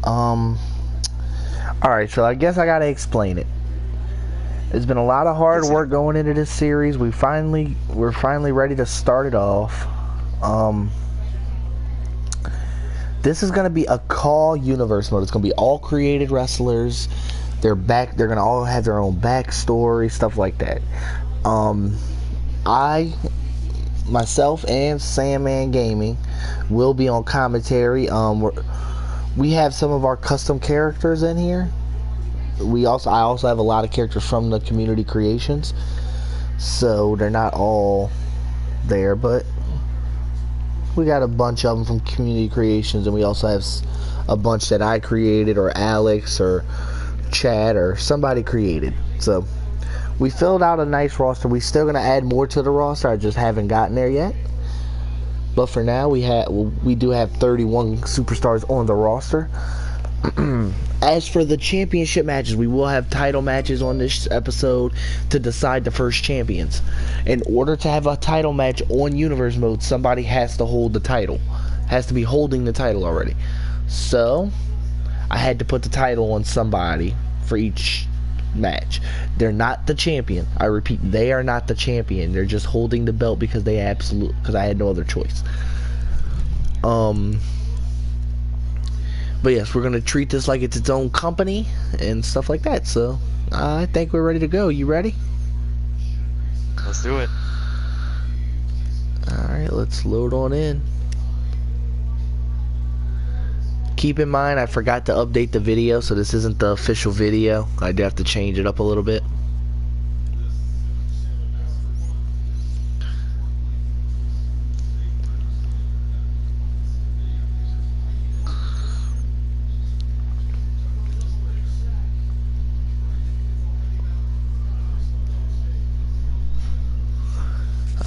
Alright, so I guess I gotta explain it. It's been a lot of hard work going into this series. We're finally ready to start it off. This is gonna be a call universe mode. It's gonna be all created wrestlers. They're gonna all have their own backstory, stuff like that. Myself and Sandman Gaming will be on commentary. We have some of our custom characters in here. I also have a lot of characters from the community creations, so they're not all there, but we got a bunch of them from community creations, and we also have a bunch that I created, or Alex, or Chad, or somebody created. So we filled out a nice roster. We're still gonna add more to the roster. I just haven't gotten there yet. But for now, we do have 31 superstars on the roster. As for the championship matches, we will have title matches on this episode to decide the first champions. In order to have a title match on universe mode, somebody has to hold the title. Has to be holding the title already. So I had to put the title on somebody for each match. They're not the champion. I repeat, they are not the champion. They're just holding the belt because I had no other choice. But yes, we're gonna treat this like it's its own company and stuff like that. So I think we're ready to go. You ready? Let's do it. Alright, let's load on in. Keep in mind, I forgot to update the video, so this isn't the official video. I do have to change it up a little bit.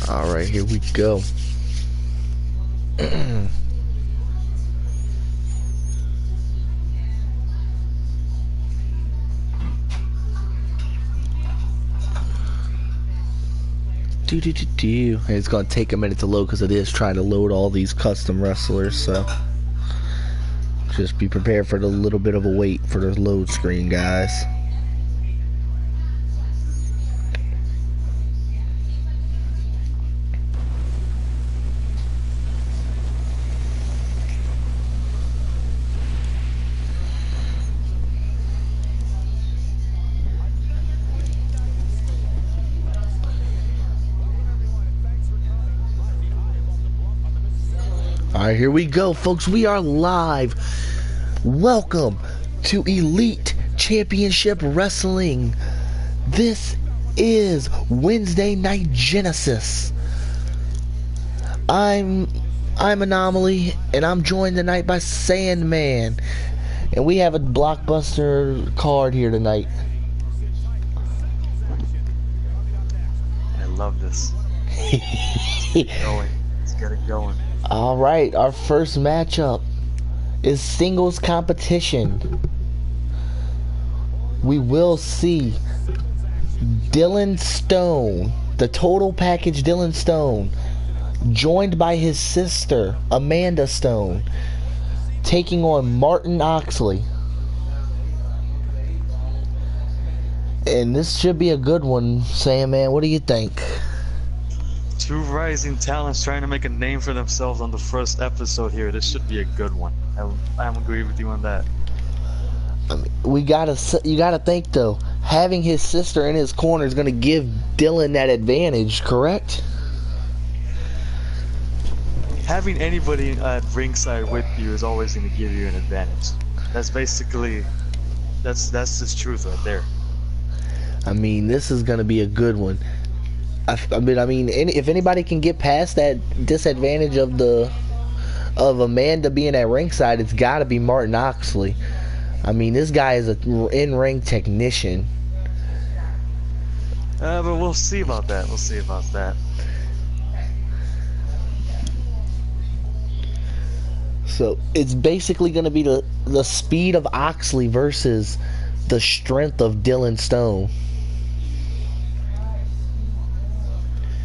Alright, here we go. It's gonna take a minute to load because it is trying to load all these custom wrestlers, so just be prepared for the little bit of a wait for the load screen, guys. Alright, here we go, folks. We are live. Welcome to Elite Championship Wrestling. This is Wednesday Night Genesis. I'm Anomaly, and I'm joined tonight by Sandman. And we have a blockbuster card here tonight. I love this. Going. Let's get it going. Alright, our first matchup is singles competition. We will see Dylan Stone, the total package Dylan Stone, joined by his sister, Amanda Stone, taking on Martin Oxley. And this should be a good one, Sandman. What do you think? Two rising talents trying to make a name for themselves on the first episode here. This should be a good one. I agree with you on that. I mean, you gotta think though, having his sister in his corner is gonna give Dylan that advantage, correct? Having anybody at ringside with you is always going to give you an advantage. That's basically, that's the truth right there. I mean, this is gonna be a good one. I mean, if anybody can get past that disadvantage of Amanda being at ringside, it's got to be Martin Oxley. I mean, this guy is an in-ring technician. But we'll see about that. We'll see about that. So it's basically going to be the speed of Oxley versus the strength of Dylan Stone.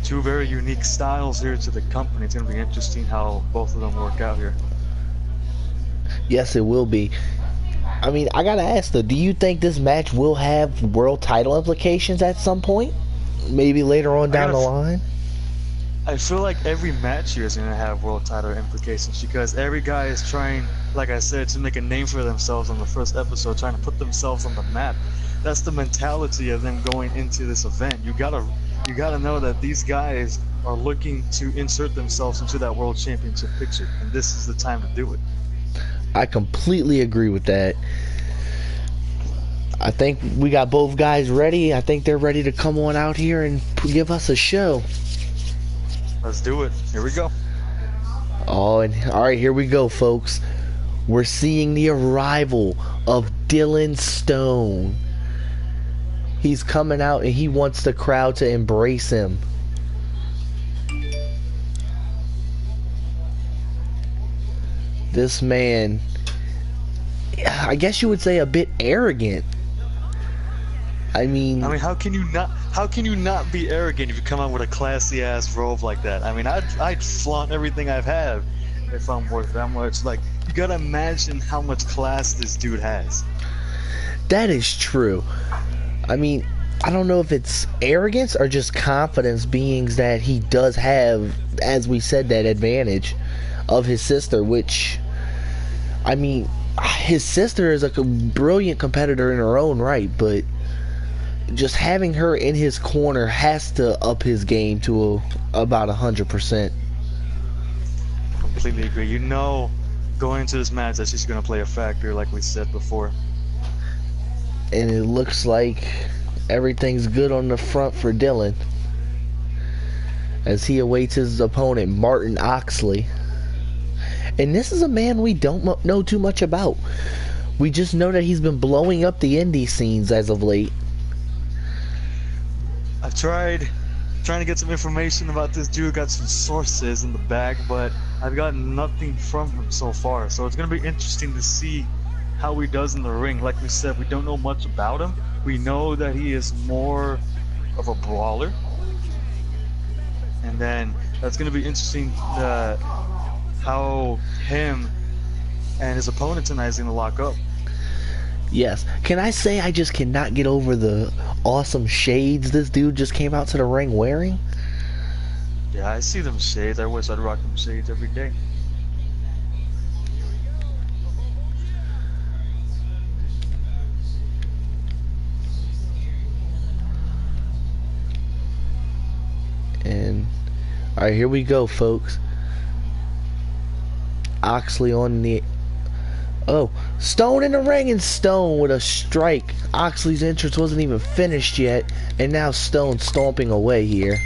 Two very unique styles here to the company. It's going to be interesting how both of them work out here. Yes, it will be. I mean, I gotta ask though, do you think this match will have world title implications at some point? Maybe later on I down gotta. the line? I feel like every match here is gonna have world title implications because every guy is trying, like I said, to make a name for themselves on the first episode, trying to put themselves on the map. That's the mentality of them going into this event. You gotta know that these guys are looking to insert themselves into that world championship picture, and this is the time to do it. I completely agree with that. I think we got both guys ready. I think they're ready to come on out here and give us a show. Let's do it. Here we go. Oh, and all right, here we go, folks. We're seeing the arrival of Dylan Stone. He's coming out and he wants the crowd to embrace him. This man, I guess you would say a bit arrogant. I mean, how can you not be arrogant if you come out with a classy ass robe like that? I mean, I'd flaunt everything I've had if I'm worth that much. Like, you gotta imagine how much class this dude has. that is true. I mean, I don't know if it's arrogance or just confidence, being that he does have, as we said, that advantage of his sister, which, I mean, his sister is a brilliant competitor in her own right, but just having her in his corner has to up his game to about 100%. Completely agree. You know, going into this match that she's gonna play a factor, like we said before. And it looks like everything's good on the front for Dylan as he awaits his opponent, Martin Oxley. And this is a man we don't know too much about. We just know that he's been blowing up the indie scenes as of late. I've trying to get some information about this dude, got some sources in the bag, but I've gotten nothing from him so far. So it's gonna be interesting to see how he does in the ring. Like we said, we don't know much about him. We know that he is more of a brawler, and then that's gonna be interesting how him and his opponent tonight is gonna lock up. Yes. Can I say I just cannot get over the awesome shades this dude just came out to the ring wearing? Yeah, I see them shades. I wish I'd rock them shades every day. And alright, here we go, folks. Oxley on the... Oh, Stone in the ring, and Stone with a strike. Oxley's entrance wasn't even finished yet, and now Stone stomping away here.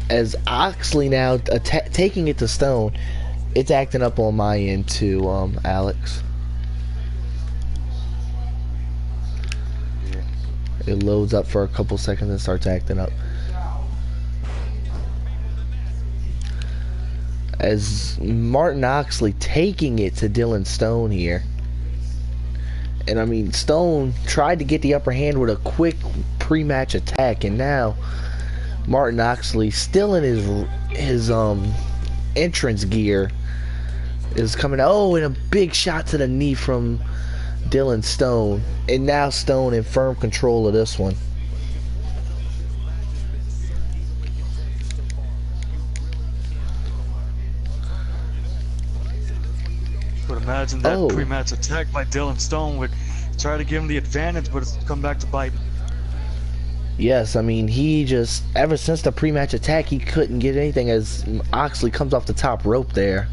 As Oxley now taking it to Stone. It's acting up on my end too, Alex. Yeah. It loads up for a couple seconds and starts acting up. As Martin Oxley taking it to Dylan Stone here. And I mean, Stone tried to get the upper hand with a quick pre-match attack, and now Martin Oxley, still in his entrance gear, is coming out. Oh, and a big shot to the knee from Dylan Stone. And now Stone in firm control of this one. But imagine that pre-match attack by Dylan Stone would try to give him the advantage, but it's come back to bite. Yes, I mean, he just, ever since the pre-match attack, he couldn't get anything as Oxley comes off the top rope there.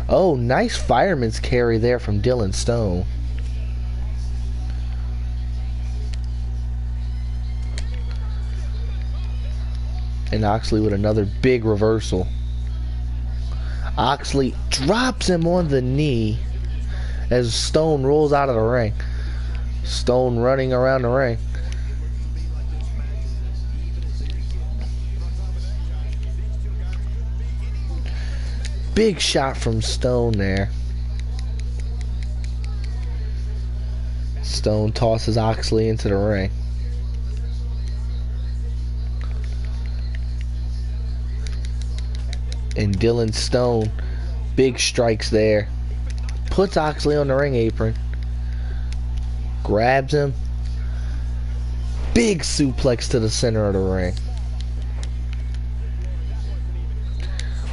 Oh, nice fireman's carry there from Dylan Stone. And Oxley with another big reversal. Oxley drops him on the knee as Stone rolls out of the ring. Stone running around the ring. Big shot from Stone there. Stone tosses Oxley into the ring. And Dylan Stone, big strikes there. Puts Oxley on the ring apron. Grabs him. Big suplex to the center of the ring.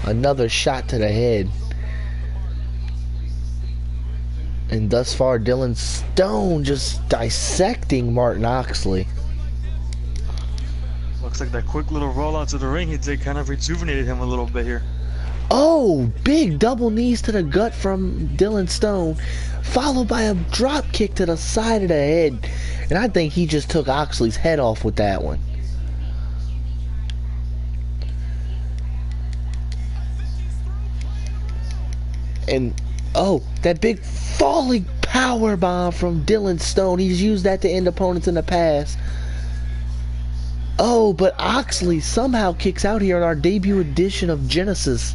Another shot to the head. And thus far, Dylan Stone just dissecting Martin Oxley. Looks like that quick little rollout to the ring he did kind of rejuvenated him a little bit here. Oh, big double knees to the gut from Dylan Stone, followed by a drop kick to the side of the head. And I think he just took Oxley's head off with that one. And, oh, that big falling power bomb from Dylan Stone. He's used that to end opponents in the past. Oh, but Oxley somehow kicks out here in our debut edition of Genesis.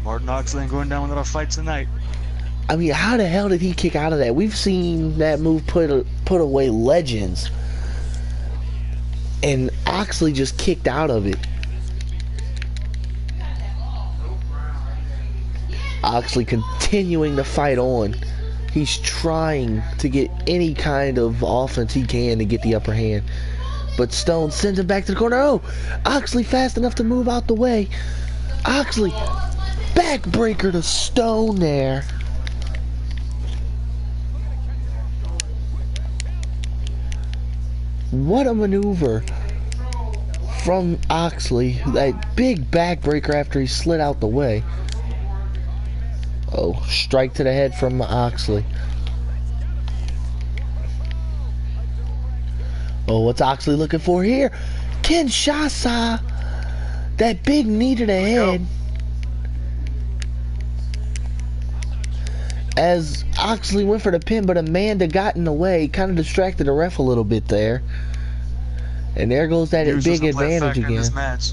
Martin Oxley ain't going down without a fight tonight. I mean, how the hell did he kick out of that? We've seen that move put away legends. And Oxley just kicked out of it. Oxley continuing to fight on. He's trying to get any kind of offense he can to get the upper hand. But Stone sends him back to the corner. Oh, Oxley fast enough to move out the way. Oxley, backbreaker to Stone there. What a maneuver from Oxley. That big backbreaker after he slid out the way. Oh, strike to the head from Oxley. Oh, what's Oxley looking for here? Kinshasa. That big knee to the head. As Oxley went for the pin, but Amanda got in the way. Kind of distracted the ref a little bit there. And there goes that big advantage again. In this match.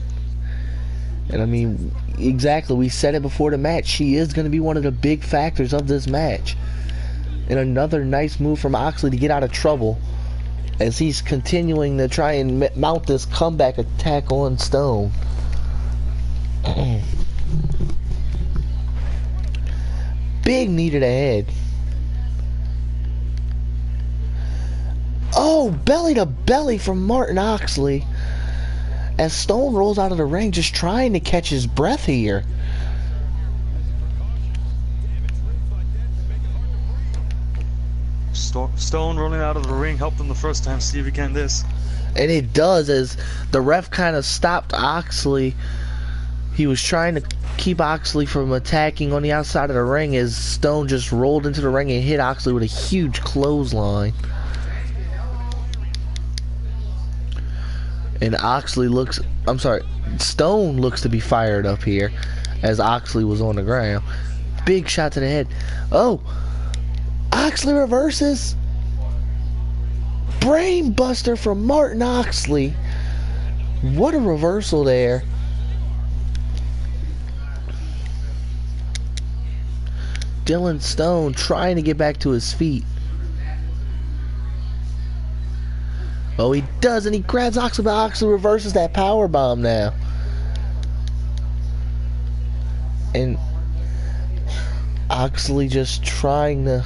And I mean, exactly, we said it before the match. She is going to be one of the big factors of this match. And another nice move from Oxley to get out of trouble as he's continuing to try and mount this comeback attack on Stone. Big knee to the head. Oh, belly to belly from Martin Oxley. As Stone rolls out of the ring, just trying to catch his breath here. Stone rolling out of the ring helped him the first time. See if he can this. And it does, as the ref kind of stopped Oxley. He was trying to keep Oxley from attacking on the outside of the ring as Stone just rolled into the ring and hit Oxley with a huge clothesline. And Stone looks to be fired up here as Oxley was on the ground. Big shot to the head. Oh, Oxley reverses. Brain buster from Martin Oxley. What a reversal there. Dylan Stone trying to get back to his feet. Oh, he does, and he grabs Oxley, but Oxley reverses that power bomb now. And Oxley just trying to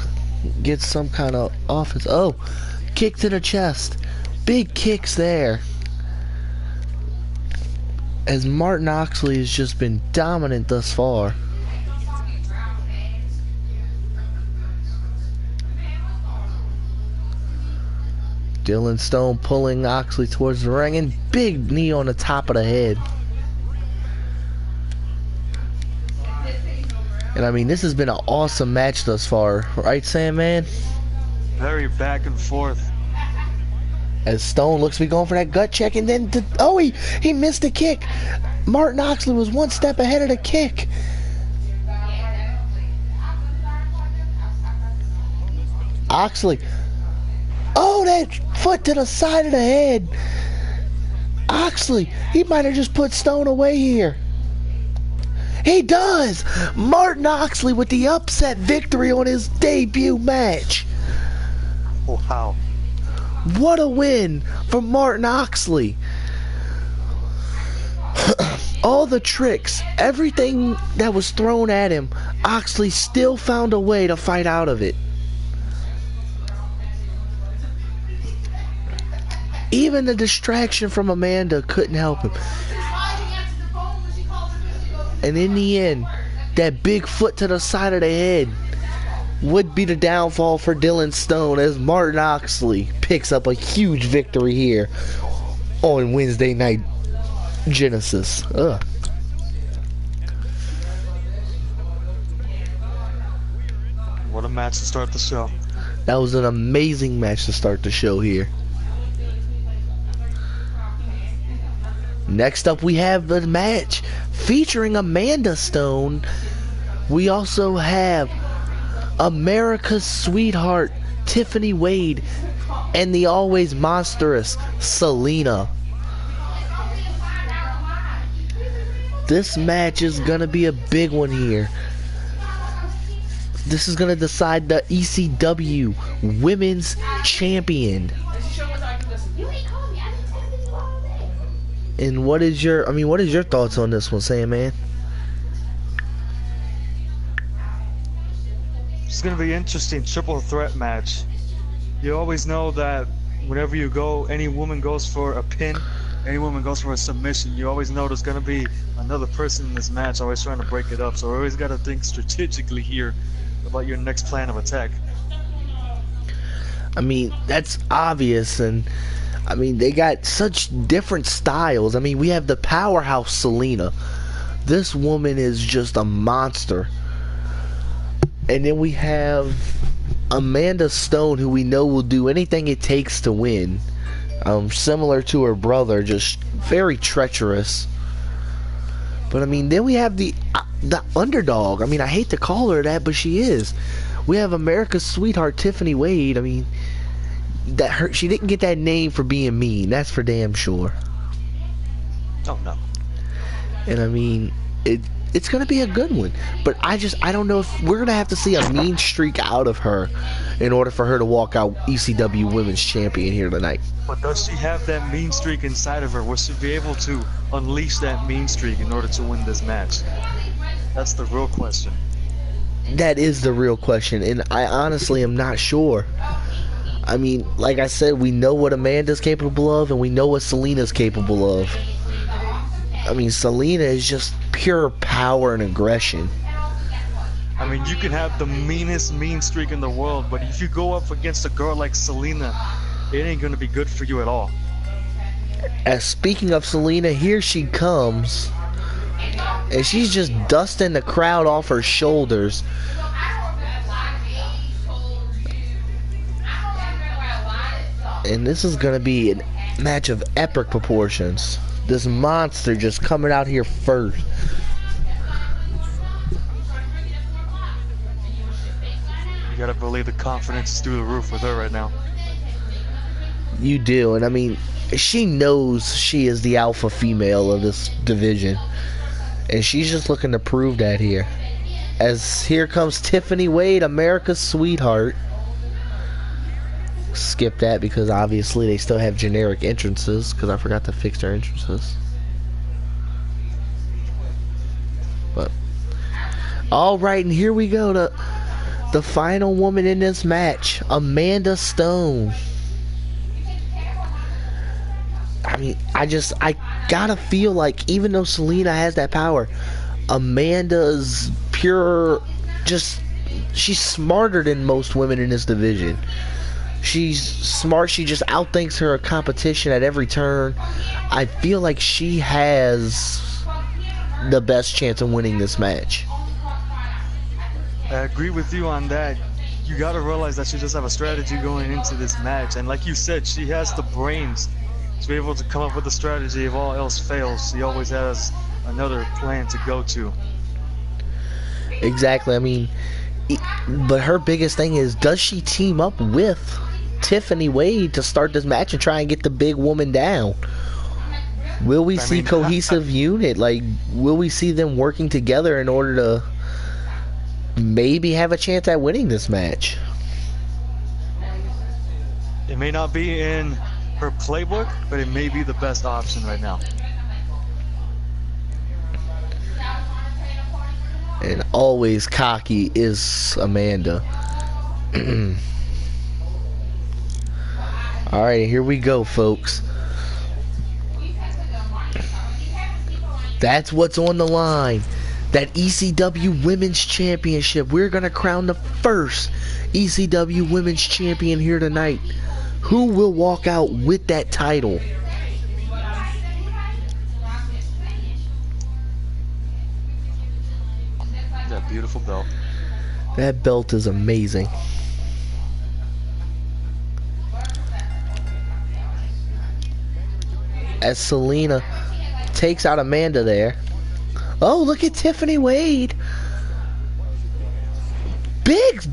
get some kind of offense. Oh, kick to the chest. Big kicks there. As Martin Oxley has just been dominant thus far. Dylan Stone pulling Oxley towards the ring, and big knee on the top of the head. And I mean, this has been an awesome match thus far, right, Sandman? Very back and forth. As Stone looks to be going for that gut check, and then he missed the kick. Martin Oxley was one step ahead of the kick. Oxley. Oh, that foot to the side of the head. Oxley, he might have just put Stone away here. He does! Martin Oxley with the upset victory on his debut match. Wow. What a win for Martin Oxley. All the tricks, everything that was thrown at him, Oxley still found a way to fight out of it. Even the distraction from Amanda couldn't help him. And in the end, that big foot to the side of the head would be the downfall for Dylan Stone as Martin Oxley picks up a huge victory here on Wednesday Night Genesis. Ugh. What a match to start the show. That was an amazing match to start the show here. Next up, we have the match featuring Amanda Stone. We also have America's sweetheart Tiffany Wade and the always monstrous Selena. This match is gonna be a big one here. This is gonna decide the ECW Women's Champion. And what is your thoughts on this one, Sam, man? It's gonna be an interesting triple threat match. You always know that whenever you go, any woman goes for a pin, any woman goes for a submission, you always know there's gonna be another person in this match always trying to break it up. So we always gotta think strategically here about your next plan of attack. I mean, that's obvious, and I mean, they got such different styles. I mean, we have the powerhouse Selena. This woman is just a monster. And then we have Amanda Stone, who we know will do anything it takes to win. Similar to her brother, just very treacherous. But I mean, then we have the underdog. I mean, I hate to call her that, but she is. We have America's sweetheart Tiffany Wade. I mean, she didn't get that name for being mean. That's for damn sure. Oh no. And I mean, it's gonna be a good one. But I don't know if we're gonna have to see a mean streak out of her in order for her to walk out ECW Women's Champion here tonight. But does she have that mean streak inside of her? Will she be able to unleash that mean streak in order to win this match? That's the real question. That is the real question, and I honestly am not sure. I mean, like I said, we know what Amanda's capable of, and we know what Selena's capable of. I mean, Selena is just pure power and aggression. I mean, you can have the meanest mean streak in the world, but if you go up against a girl like Selena, it ain't gonna be good for you at all. As speaking of Selena, here she comes, and she's just dusting the crowd off her shoulders. And this is gonna be a match of epic proportions. This monster just coming out here first. You gotta believe the confidence is through the roof with her right now. You do, and I mean, she knows she is the alpha female of this division, and she's just looking to prove that here. As here comes Tiffany Wade, America's sweetheart. Skip that because obviously they still have generic entrances, because I forgot to fix their entrances. But alright, and here we go to the final woman in this match, Amanda Stone. I mean, I gotta feel like even though Selena has that power, Amanda's pure, she's smarter than most women in this division. She's smart. She just outthinks her competition at every turn. I feel like she has the best chance of winning this match. I agree with you on that. You gotta realize that she does have a strategy going into this match, and like you said, she has the brains to be able to come up with a strategy if all else fails. She always has another plan to go to. Exactly. I mean, but her biggest thing is, does she team up with Tiffany Wade to start this match and try and get the big woman down? Will we I see mean, cohesive unit? Like, will we see them working together in order to maybe have a chance at winning this match? it may not be in her playbook, but it may be the best option right now. And always cocky is Amanda. Alright, here we go, folks. That's what's on the line. That ECW Women's Championship. We're going to crown the first ECW Women's Champion here tonight. Who will walk out with that title? That beautiful belt. That belt is amazing. As Selena takes out Amanda there. Oh, look at Tiffany Wade. Big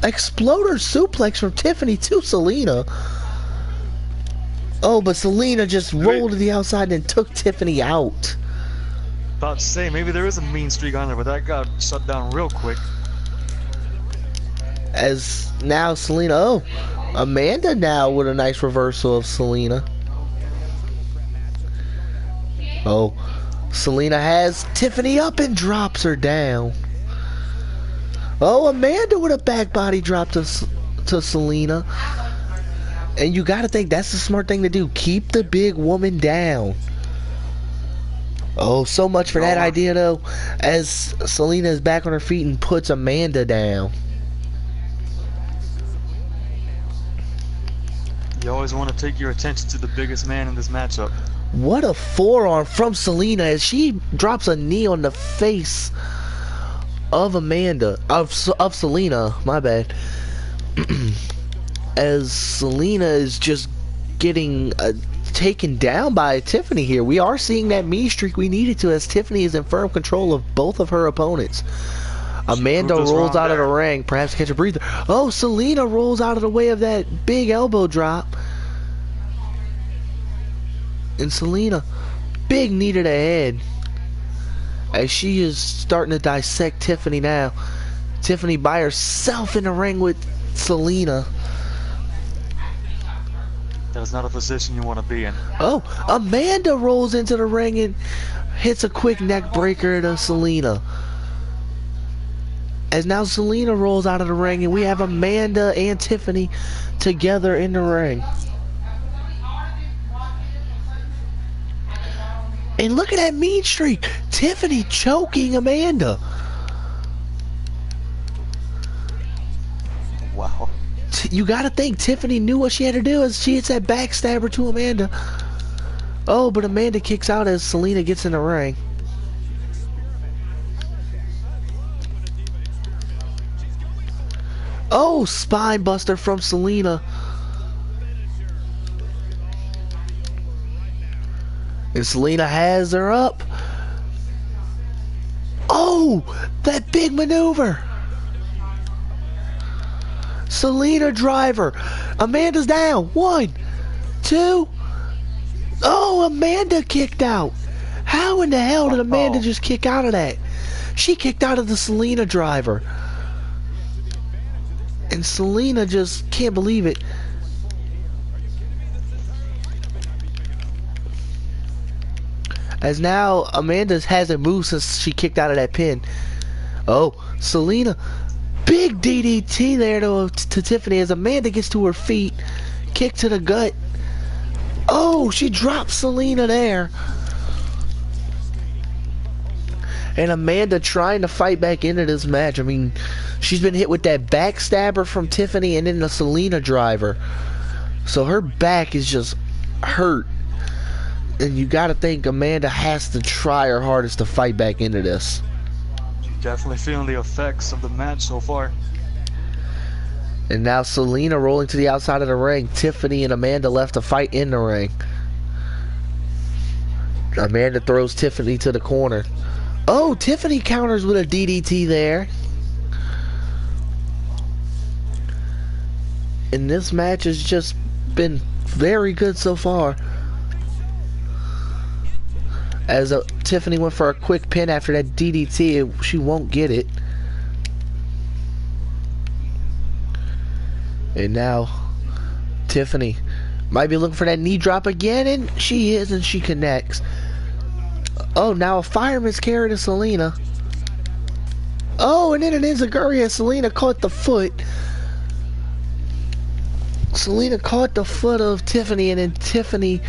exploder suplex from Tiffany to Selena. Oh, but Selena just rolled to the outside and took Tiffany out. About to say, maybe there is a mean streak on there, but that got shut down real quick. As now Selena, oh, Amanda now with a nice reversal of Selena. Oh, Selena has Tiffany up and drops her down. Oh, Amanda with a back body drop to Selena. And you gotta think that's the smart thing to do. Keep the big woman down. Oh, so much for that idea though. As Selena is back on her feet and puts Amanda down. You always want to take your attention to the biggest man in this matchup. What a forearm from Selena as she drops a knee on the face of Amanda, of Selena, my bad. As Selena is just getting taken down by Tiffany here. We are seeing that mean streak we needed to as Tiffany is in firm control of both of her opponents. Amanda rolls out of the ring, perhaps catch a breather. Oh, Selena rolls out of the way of that big elbow drop. And Selena, big knee to the head. As she is starting to dissect Tiffany now. Tiffany by herself in the ring with Selena. That is not a position you want to be in. Oh, Amanda rolls into the ring and hits a quick neck breaker to Selena. As now Selena rolls out of the ring and we have Amanda and Tiffany together in the ring. And look at that mean streak. Tiffany choking Amanda. Wow. You gotta think Tiffany knew what she had to do as she hits that backstabber to Amanda. Oh, but Amanda kicks out as Selena gets in the ring. Oh, spine buster from Selena. And Selena has her up. Oh, that big maneuver. Selena driver. Amanda's down. 1, 2. Oh, Amanda kicked out. How in the hell did Amanda just kick out of that? She kicked out of the Selena driver. And Selena just can't believe it. As now Amanda hasn't moved since she kicked out of that pin. Oh, Selena. Big DDT there to Tiffany as Amanda gets to her feet. Kick to the gut. Oh, she drops Selena there. And Amanda trying to fight back into this match. I mean, she's been hit with that backstabber from Tiffany and then the Selena driver. So her back is just hurt. And you gotta think Amanda has to try her hardest to fight back into this. Definitely feeling the effects of the match so far. And now Selena rolling to the outside of the ring. Tiffany and Amanda left to fight in the ring. Amanda throws Tiffany to the corner. Oh, Tiffany counters with a DDT there. And this match has just been very good so far. As Tiffany went for a quick pin after that DDT, she won't get it. And now Tiffany might be looking for that knee drop again, and she is, and she connects. Oh, now a fireman's carry to Selena. Oh, and then an enziguri as Selena caught the foot. Selena caught the foot of Tiffany, and then Tiffany,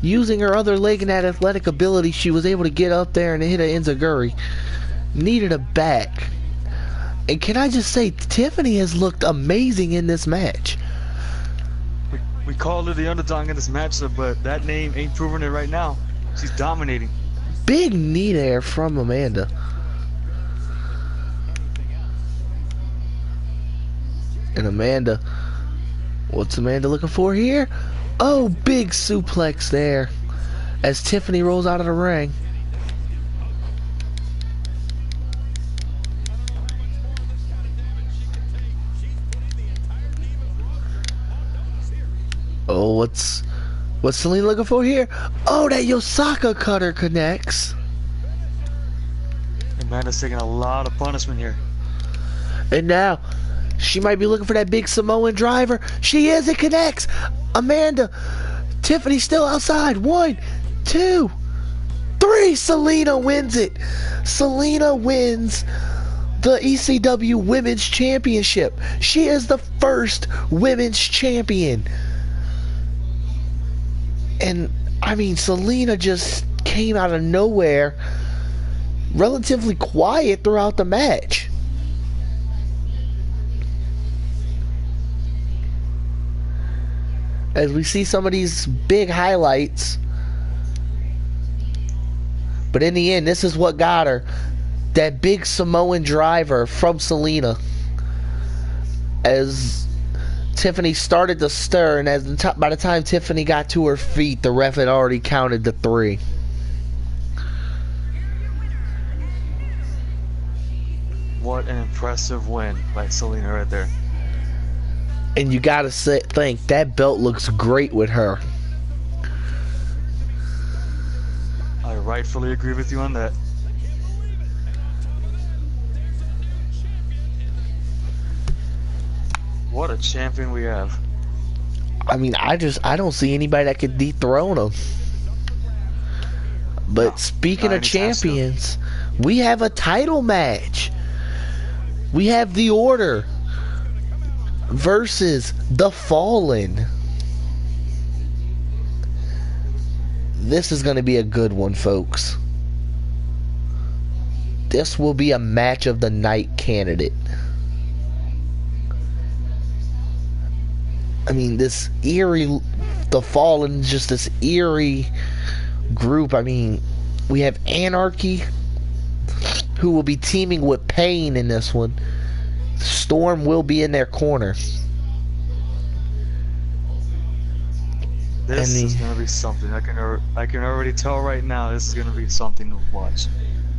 using her other leg and that athletic ability, she was able to get up there and hit an enziguri. Needed a back. And can I just say, Tiffany has looked amazing in this match. We called her the underdog in this matchup, but that name ain't proving it right now. She's dominating. Big knee there from Amanda. And Amanda, what's Amanda looking for here? Oh, big suplex there as Tiffany rolls out of the ring. Oh, what's Selena looking for here? Oh, that Yosaka cutter connects. Amanda's taking a lot of punishment here. And now she might be looking for that big Samoan driver. She is. It connects. Amanda. Tiffany still outside. 1, 2, 3. Selena wins it. Selena wins the ECW Women's Championship. She is the first Women's Champion. And, I mean, Selena just came out of nowhere, relatively quiet throughout the match. As we see some of these big highlights. But in the end, this is what got her. That big Samoan driver from Selena. As Tiffany started to stir, and by the time Tiffany got to her feet, the ref had already counted to 3. What an impressive win by Selena right there. And you gotta think, that belt looks great with her. I rightfully agree with you on that. What a champion we have. I mean, I don't see anybody that could dethrone him. But speaking of champions, we have a title match. We have The Order versus The Fallen. This is going to be a good one, folks. This will be a match of the night candidate. I mean, this eerie, The Fallen, just this eerie group. I mean, we have Anarchy, who will be teaming with Pain in this one. Storm will be in their corner. This is gonna be something. I can already tell right now. This is gonna be something to watch.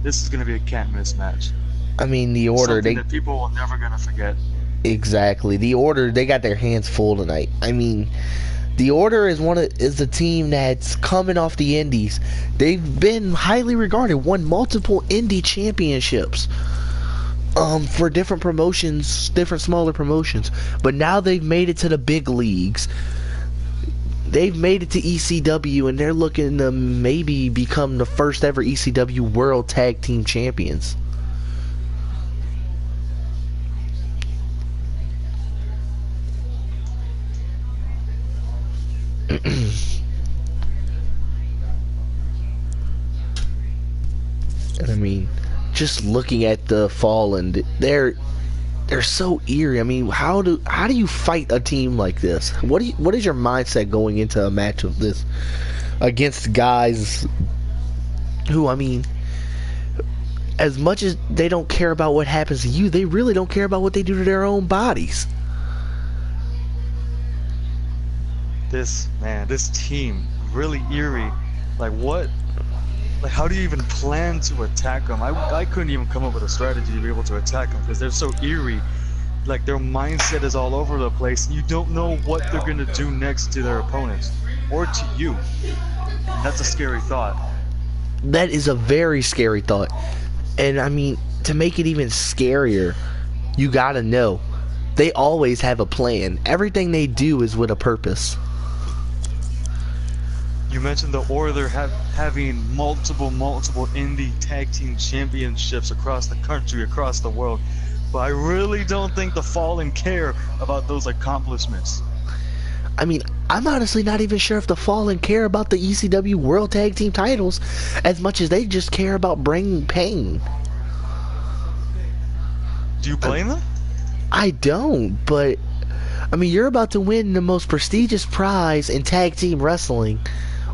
This is gonna be a can't miss match. I mean, The Order. Something that people will never gonna forget. Exactly. The Order, they got their hands full tonight. I mean, The Order is the team that's coming off the indies. They've been highly regarded, won multiple indie championships for different promotions, different smaller promotions. But now they've made it to the big leagues. They've made it to ECW, and they're looking to maybe become the first ever ECW World Tag Team Champions. And I mean, just looking at the Fallen, they're so eerie. I mean, how do you fight a team like this? What is your mindset going into a match of this against guys who, I mean, as much as they don't care about what happens to you, they really don't care about what they do to their own bodies. This team, really eerie. Like what? Like how do you even plan to attack them? I couldn't even come up with a strategy to be able to attack them because they're so eerie. Like their mindset is all over the place. You don't know what they're gonna do next to their opponents or to you. And that's a scary thought. That is a very scary thought. And I mean, to make it even scarier, you gotta know they always have a plan. Everything they do is with a purpose. You mentioned the Order having multiple indie tag team championships across the country, across the world, but I really don't think the Fallen care about those accomplishments. I mean, I'm honestly not even sure if the Fallen care about the ECW World Tag Team titles as much as they just care about bringing pain. Do you blame them? I don't, but I mean, you're about to win the most prestigious prize in tag team wrestling,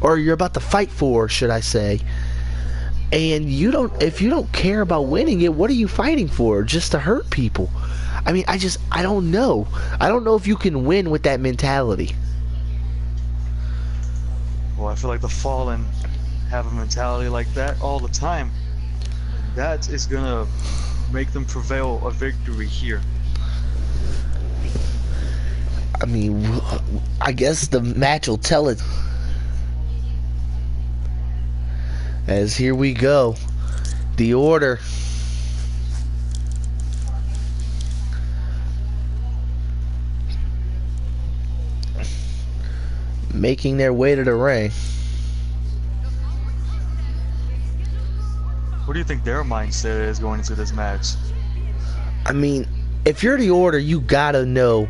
or you're about to fight for, should I say. And if you don't care about winning it, what are you fighting for? Just to hurt people? I mean, I don't know. I don't know if you can win with that mentality. Well, I feel like the Fallen have a mentality like that all the time. That is gonna make them prevail a victory here. I mean, I guess the match will tell it. As here we go. The Order. Making their way to the ring. What do you think their mindset is going into this match? I mean, if you're the Order, you gotta know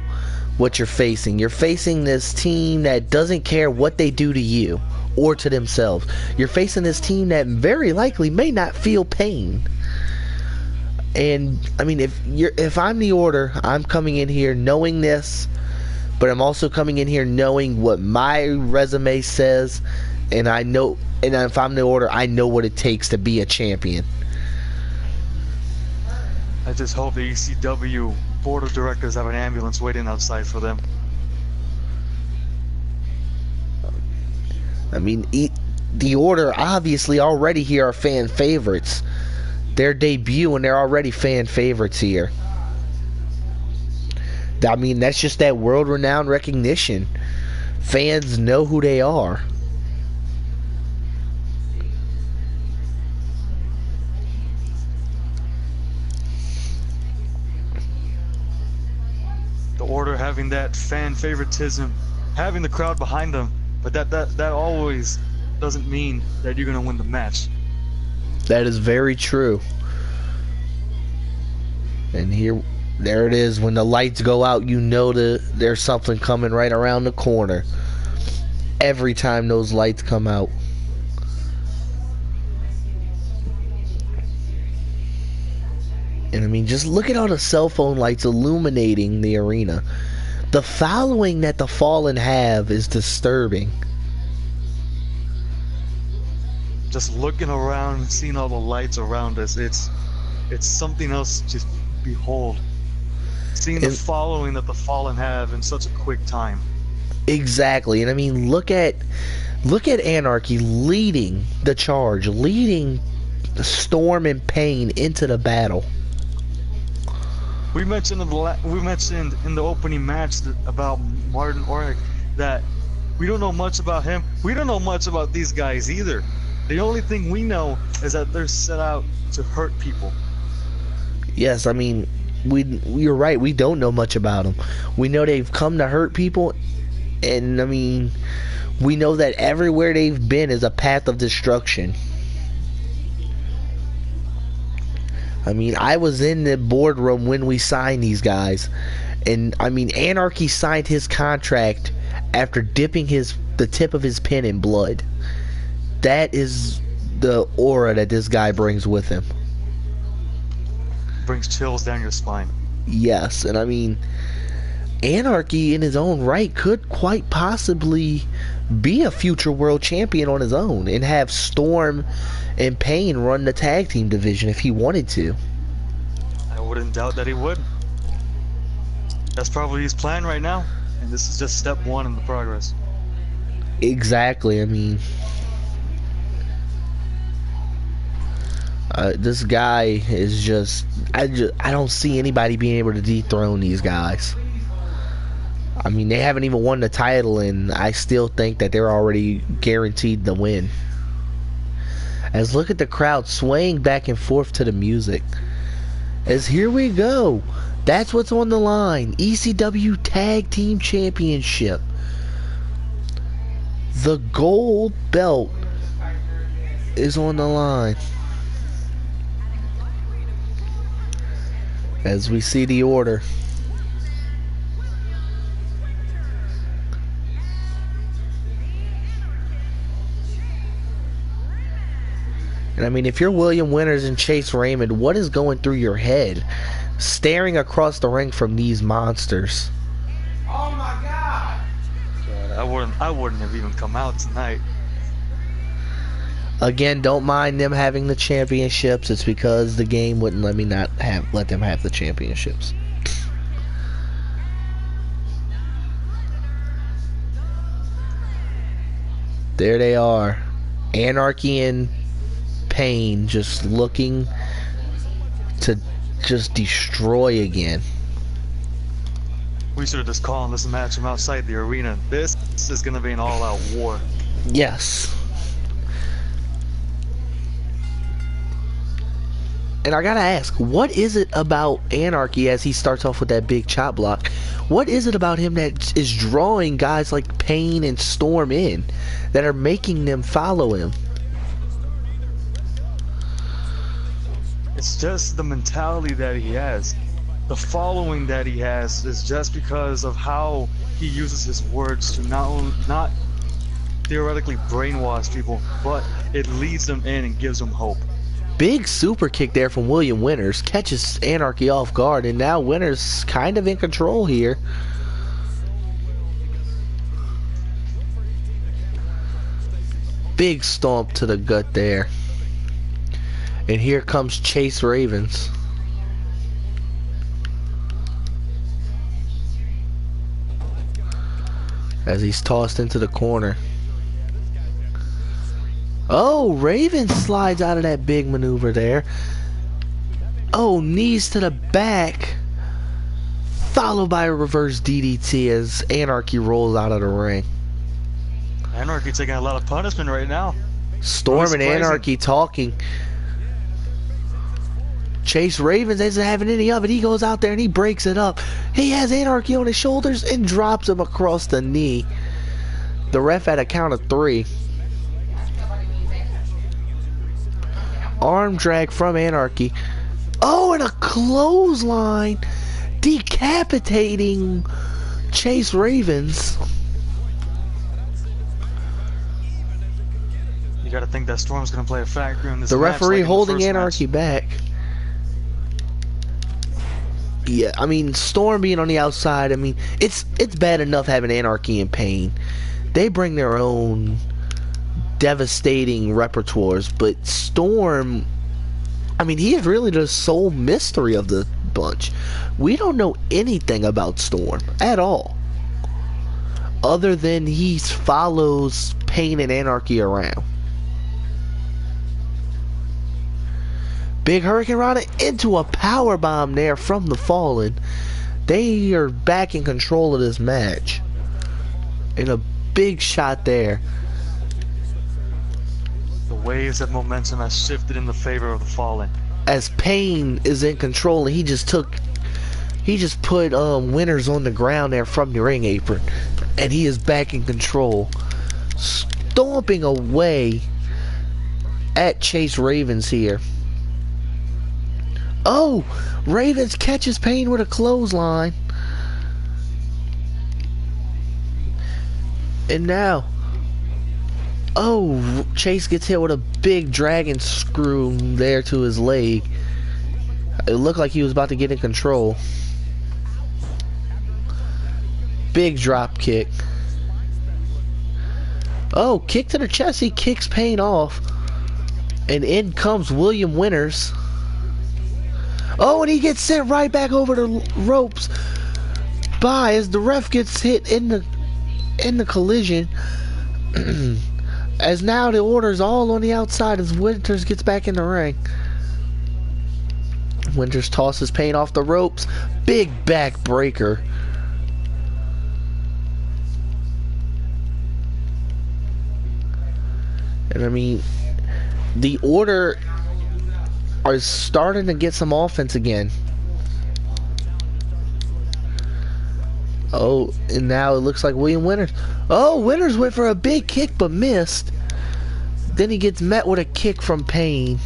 what you're facing. You're facing this team that doesn't care what they do to you or to themselves. You're facing this team that very likely may not feel pain. And I mean, if I'm the Order, I'm coming in here knowing this, but I'm also coming in here knowing what my resume says, and I know, and if I'm the Order, I know what it takes to be a champion. I just hope the ECW board of directors have an ambulance waiting outside for them. I mean, the Order obviously already here are fan favorites. Their debut, and they're already fan favorites here. I mean, that's just that world-renowned recognition. Fans know who they are. The Order having that fan favoritism, having the crowd behind them, but that always doesn't mean that you're gonna win the match. That is very true. And there it is. When the lights go out, you know there's something coming right around the corner. Every time those lights come out. And I mean, just look at all the cell phone lights illuminating the arena. The following that the Fallen have is disturbing. Just looking around and seeing all the lights around us, it's something else to behold. Seeing the following that the Fallen have in such a quick time. Exactly. And I mean, look at Anarchy leading the charge, leading Storm and Pain into the battle. We mentioned in the opening match about Martin Ornick that we don't know much about him. We don't know much about these guys either. The only thing we know is that they're set out to hurt people. Yes, I mean, you're right. We don't know much about them. We know they've come to hurt people, and I mean, we know that everywhere they've been is a path of destruction. I mean, I was in the boardroom when we signed these guys, and I mean, Anarchy signed his contract after dipping the tip of his pen in blood. That is the aura that this guy brings with him. Brings chills down your spine. Yes, and I mean, Anarchy in his own right could quite possibly be a future world champion on his own and have Storm and Pain run the tag team division if he wanted to. I wouldn't doubt that he would. That's probably his plan right now, and this is just step one in the progress. Exactly. I mean, this guy is just I don't see anybody being able to dethrone these guys. I mean, they haven't even won the title, and I still think that they're already guaranteed the win. As look at the crowd swaying back and forth to the music. As here we go. That's what's on the line. ECW Tag Team Championship. The gold belt is on the line. As we see the order. And I mean, if you're William Winters and Chase Raymond, what is going through your head? Staring across the ring from these monsters. Oh my God! I wouldn't have even come out tonight. Again, don't mind them having the championships. It's because the game wouldn't let me let them have the championships. There they are. Anarchy and Pain just looking to just destroy again. We should have just called this match from outside the arena. This is going to be an all-out war. Yes. And I gotta ask, what is it about Anarchy as he starts off with that big chop block? What is it about him that is drawing guys like Pain and Storm in, that are making them follow him? It's just the mentality that he has. The following that he has is just because of how he uses his words to not theoretically brainwash people, but it leads them in and gives them hope. Big super kick there from William Winters. Catches Anarchy off guard, and now Winters kind of in control here. Big stomp to the gut there. And here comes Chase Ravens. As he's tossed into the corner. Oh, Ravens slides out of that big maneuver there. Oh, knees to the back. Followed by a reverse DDT as Anarchy rolls out of the ring. Anarchy taking a lot of punishment right now. Storm and Anarchy talking. Chase Ravens isn't having any of it. He goes out there and he breaks it up. He has Anarchy on his shoulders and drops him across the knee. The ref had a count of 3. Arm drag from Anarchy. Oh, and a clothesline. Decapitating Chase Ravens. You gotta think that Storm's gonna play a factor in this The match, referee like holding Anarchy back. Yeah, I mean, Storm being on the outside, I mean, it's bad enough having Anarchy and Pain. They bring their own devastating repertoires, but Storm, I mean, he is really the sole mystery of the bunch. We don't know anything about Storm at all, other than he follows Pain and Anarchy around. Big Hurricane Rana into a power bomb there from the Fallen. They are back in control of this match. And a big shot there. The waves of momentum has shifted in the favor of the Fallen. As Pain is in control, and he just put Winters on the ground there from the ring apron, and he is back in control, stomping away at Chase Ravens here. Oh, Ravens catches Pain with a clothesline, and now, oh, Chase gets hit with a big dragon screw there to his leg. It looked like he was about to get in control. Big drop kick. Oh, kick to the chest. He kicks Pain off. And in comes William Winters. Oh, and he gets sent right back over the ropes as the ref gets hit in the collision. As now the order's all on the outside as Winters gets back in the ring. Winters tosses Pain off the ropes. Big back breaker. And I mean, The Order are starting to get some offense again. Oh, and now it looks like William Winters. Oh, Winters went for a big kick but missed. Then he gets met with a kick from Payne.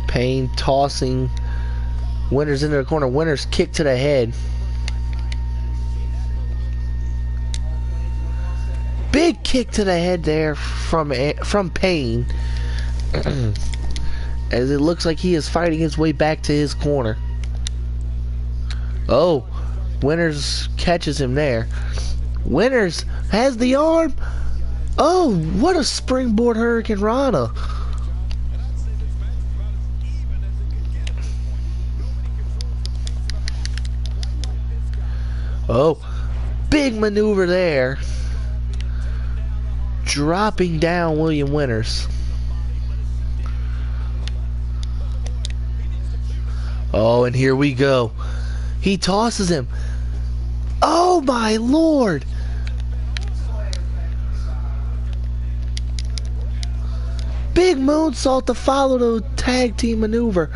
Payne tossing Winters into the corner. Winters kick to the head. Big kick to the head there from Payne. As it looks like he is fighting his way back to his corner. Oh, Winters catches him there. Winters has the arm. Oh, what a springboard Hurricane Rana. Oh, big maneuver there. Dropping down William Winters. Oh, and here we go. He tosses him. Oh my lord. Big moonsault to follow the tag team maneuver.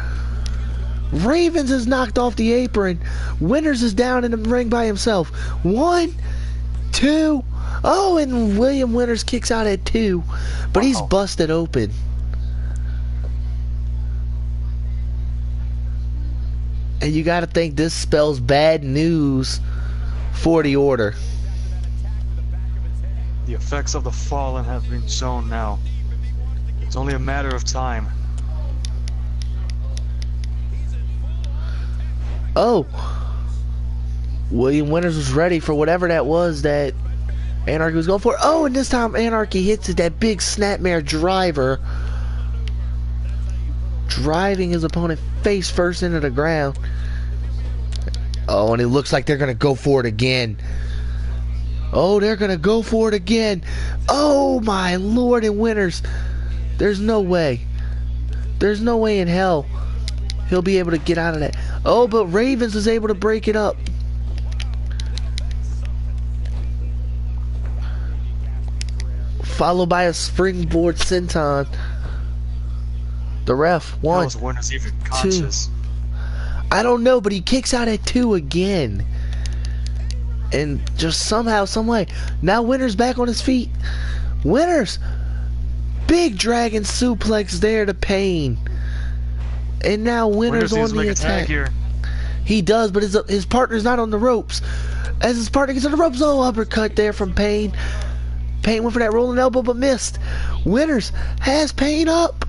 Ravens is knocked off the apron. Winters is down in the ring by himself. 1, 2. Oh, and William Winters kicks out at 2. But he's busted open. And you gotta think this spells bad news for the Order. The effects of the fallen have been shown now. It's only a matter of time. Oh, William Winters was ready for whatever that was that Anarchy was going for. Oh, and this time Anarchy hits it, that big snapmare driver, driving his opponent face first into the ground. Oh, and it looks like they're gonna go for it again. Oh, they're gonna go for it again. Oh my lord, and Winters, there's no way. There's no way in hell he'll be able to get out of that. Oh, but Ravens was able to break it up. Followed by a springboard senton. The ref, 1, How is Winters even conscious? 2. I don't know, but he kicks out at 2 again. And just somehow, some way. Now Winters back on his feet. Winters! Big dragon suplex there to Payne. And now Winters on the attack. Here. He does, but his partner's not on the ropes. As his partner gets on the ropes, oh, uppercut there from Payne. Payne went for that rolling elbow, but missed. Winters has Payne up.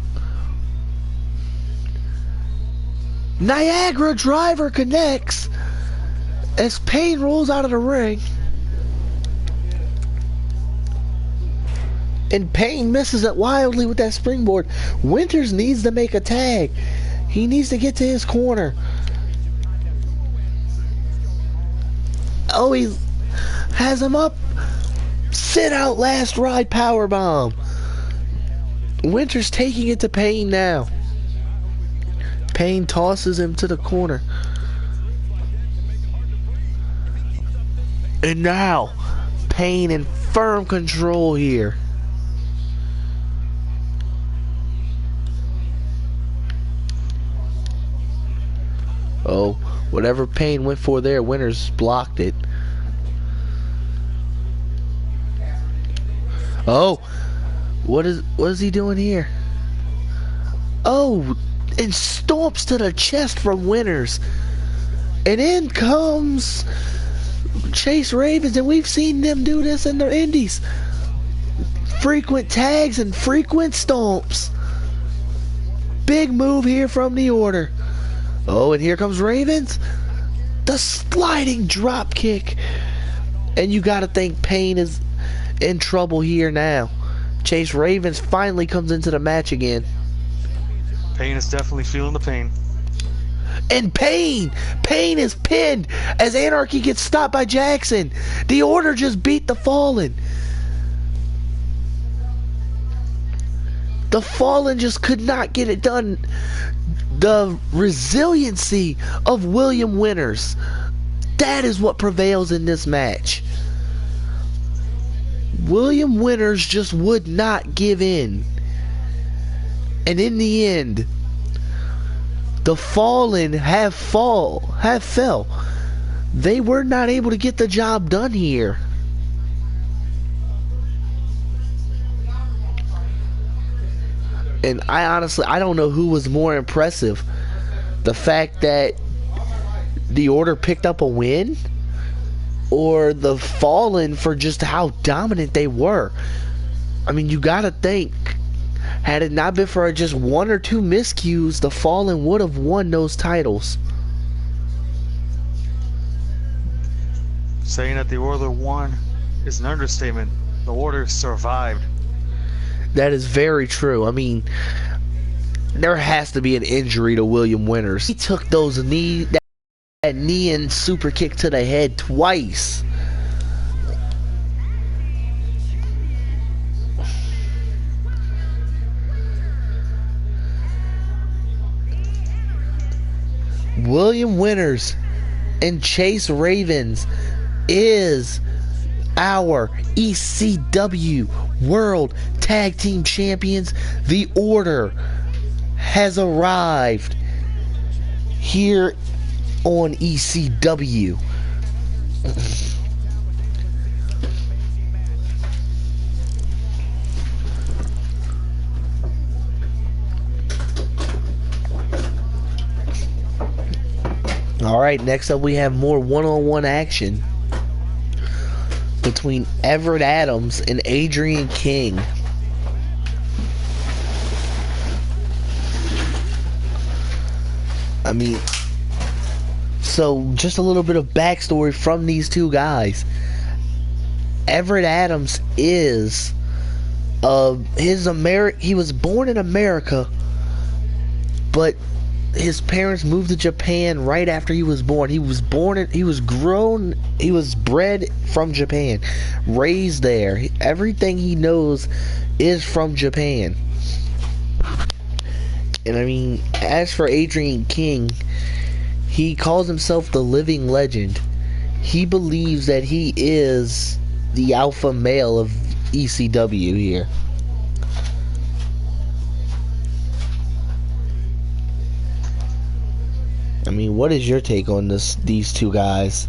Niagara driver connects as Payne rolls out of the ring. And Payne misses it wildly with that springboard. Winters needs to make a tag. He needs to get to his corner. Oh, he has him up. Sit out last ride powerbomb. Winters taking it to Payne now. Payne tosses him to the corner. And now, Payne in firm control here. Oh, whatever Payne went for there, Winters blocked it. Oh, what is he doing here? Oh, and stomps to the chest from Winters. And in comes Chase Ravens, and we've seen them do this in the indies. Frequent tags and frequent stomps. Big move here from the Order. Oh, and here comes Ravens. The sliding drop kick. And you gotta think Payne is in trouble here now. Chase Ravens finally comes into the match again. Payne is definitely feeling the pain. And Payne is pinned as Anarchy gets stopped by Jackson. The Order just beat the Fallen. The Fallen just could not get it done. The resiliency of William Winters That is what prevails in this match. William Winters just would not give in. And in the end, the Fallen have fell. They were not able to get the job done here. And I don't know who was more impressive. The fact that the Order picked up a win, or the Fallen for just how dominant they were. I mean, you gotta think, had it not been for just one or two miscues, the Fallen would have won those titles. Saying that the Order won is an understatement. The Order survived. That is very true. I mean, there has to be an injury to William Winters. He took that knee and super kick to the head twice. William Winters and Chase Ravens is our ECW World Tag Team Champions. The Order has arrived here on ECW. Alright, next up we have more one-on-one action between Everett Adams and Adrian King. I mean, so just a little bit of backstory from these two guys. Everett Adams is he was born in America, but his parents moved to Japan right after he was born. He was bred from Japan, raised there. Everything he knows is from Japan. And I mean, as for Adrian King, he calls himself the living legend. He believes that he is the alpha male of ECW here. I mean, what is your take on these two guys?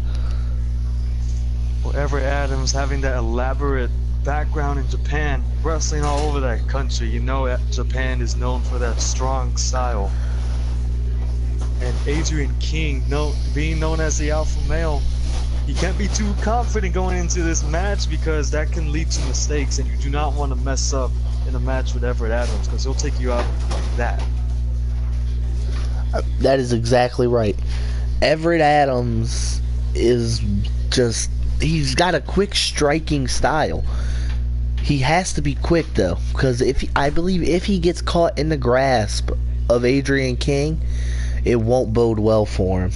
Well, Everett Adams having that elaborate background in Japan, wrestling all over that country. You know, Japan is known for that strong style. And Adrian King, being known as the alpha male, you can't be too confident going into this match because that can lead to mistakes, and you do not want to mess up in a match with Everett Adams because he'll take you out like that. That is exactly right. Everett Adams is just, he's got a quick striking style. He has to be quick though, because I believe if he gets caught in the grasp of Adrian King, it won't bode well for him.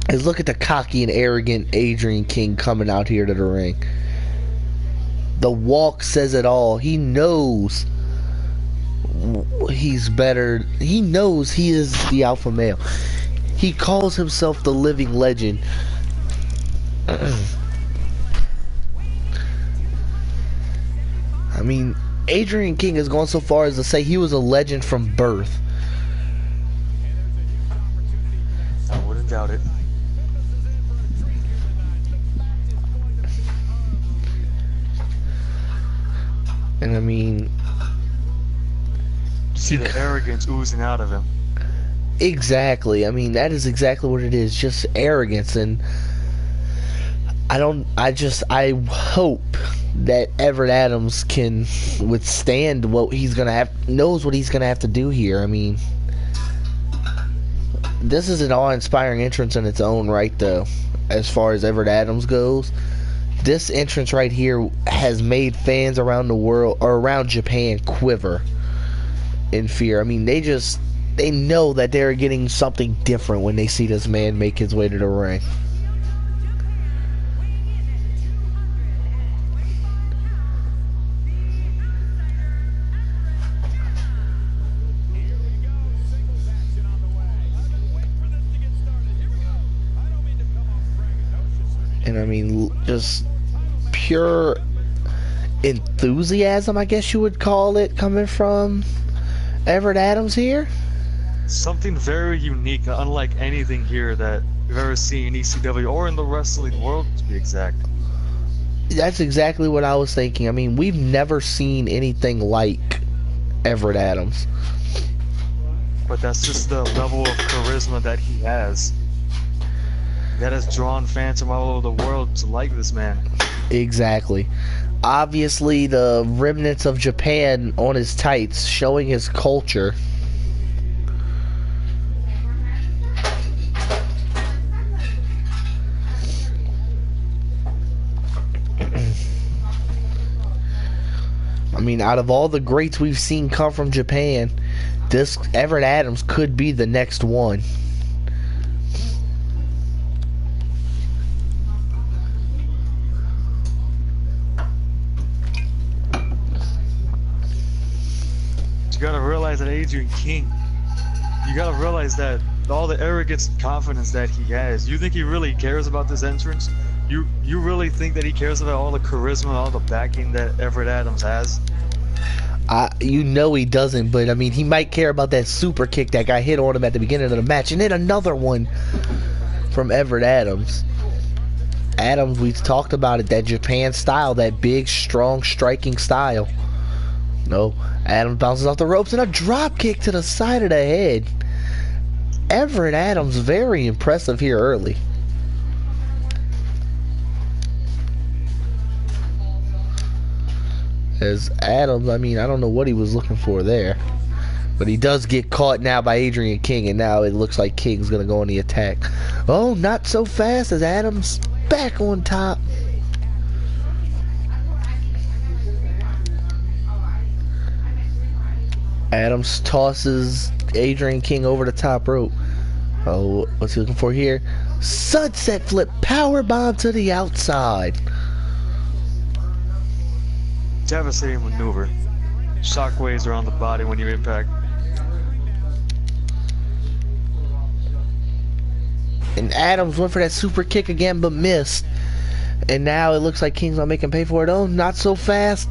Let's look at the cocky and arrogant Adrian King coming out here to the ring. The walk says it all. He knows he's better. He knows he is the alpha male. He calls himself the living legend. I mean, Adrian King has gone so far as to say he was a legend from birth. I wouldn't doubt it. And I mean, see the arrogance oozing out of him. Exactly. I mean, that is exactly what it is. Just arrogance. And I hope that Everett Adams can withstand what he's gonna have, knows what he's gonna have to do here. I mean, this is an awe-inspiring entrance in its own right, though. As far as Everett Adams goes, this entrance right here has made fans around the world, or around Japan, quiver in fear. I mean, they know that they're getting something different when they see this man make his way to the ring. And I mean, just pure enthusiasm, I guess you would call it, coming from Everett Adams here. Something very unique, unlike anything here that we've ever seen in ECW or in the wrestling world, to be exact. That's exactly what I was thinking. I mean, we've never seen anything like Everett Adams. But that's just the level of charisma that he has. That has drawn fans from all over the world to like this man. Exactly. Obviously, the remnants of Japan on his tights, showing his culture. I mean, out of all the greats we've seen come from Japan, this Everett Adams could be the next one. You gotta realize that Adrian King, you gotta realize that all the arrogance and confidence that he has, you think he really cares about this entrance? You really think that he cares about all the charisma, all the backing that Everett Adams has? You know he doesn't, but I mean, he might care about that super kick that got hit on him at the beginning of the match, and then another one from Everett Adams. Adams, we've talked about it, that Japan style, that big, strong, striking style. No, Adams bounces off the ropes and a drop kick to the side of the head. Everett Adams, very impressive here early. As Adams, I mean, I don't know what he was looking for there. But he does get caught now by Adrian King, and now it looks like King's going to go on the attack. Oh, not so fast, as Adams back on top. Adams tosses Adrian King over the top rope. Oh, what's he looking for here? Sunset flip, power bomb to the outside. Devastating maneuver. Shockwaves around the body when you impact. And Adams went for that super kick again, but missed. And now it looks like King's gonna make him pay for it. Oh, not so fast.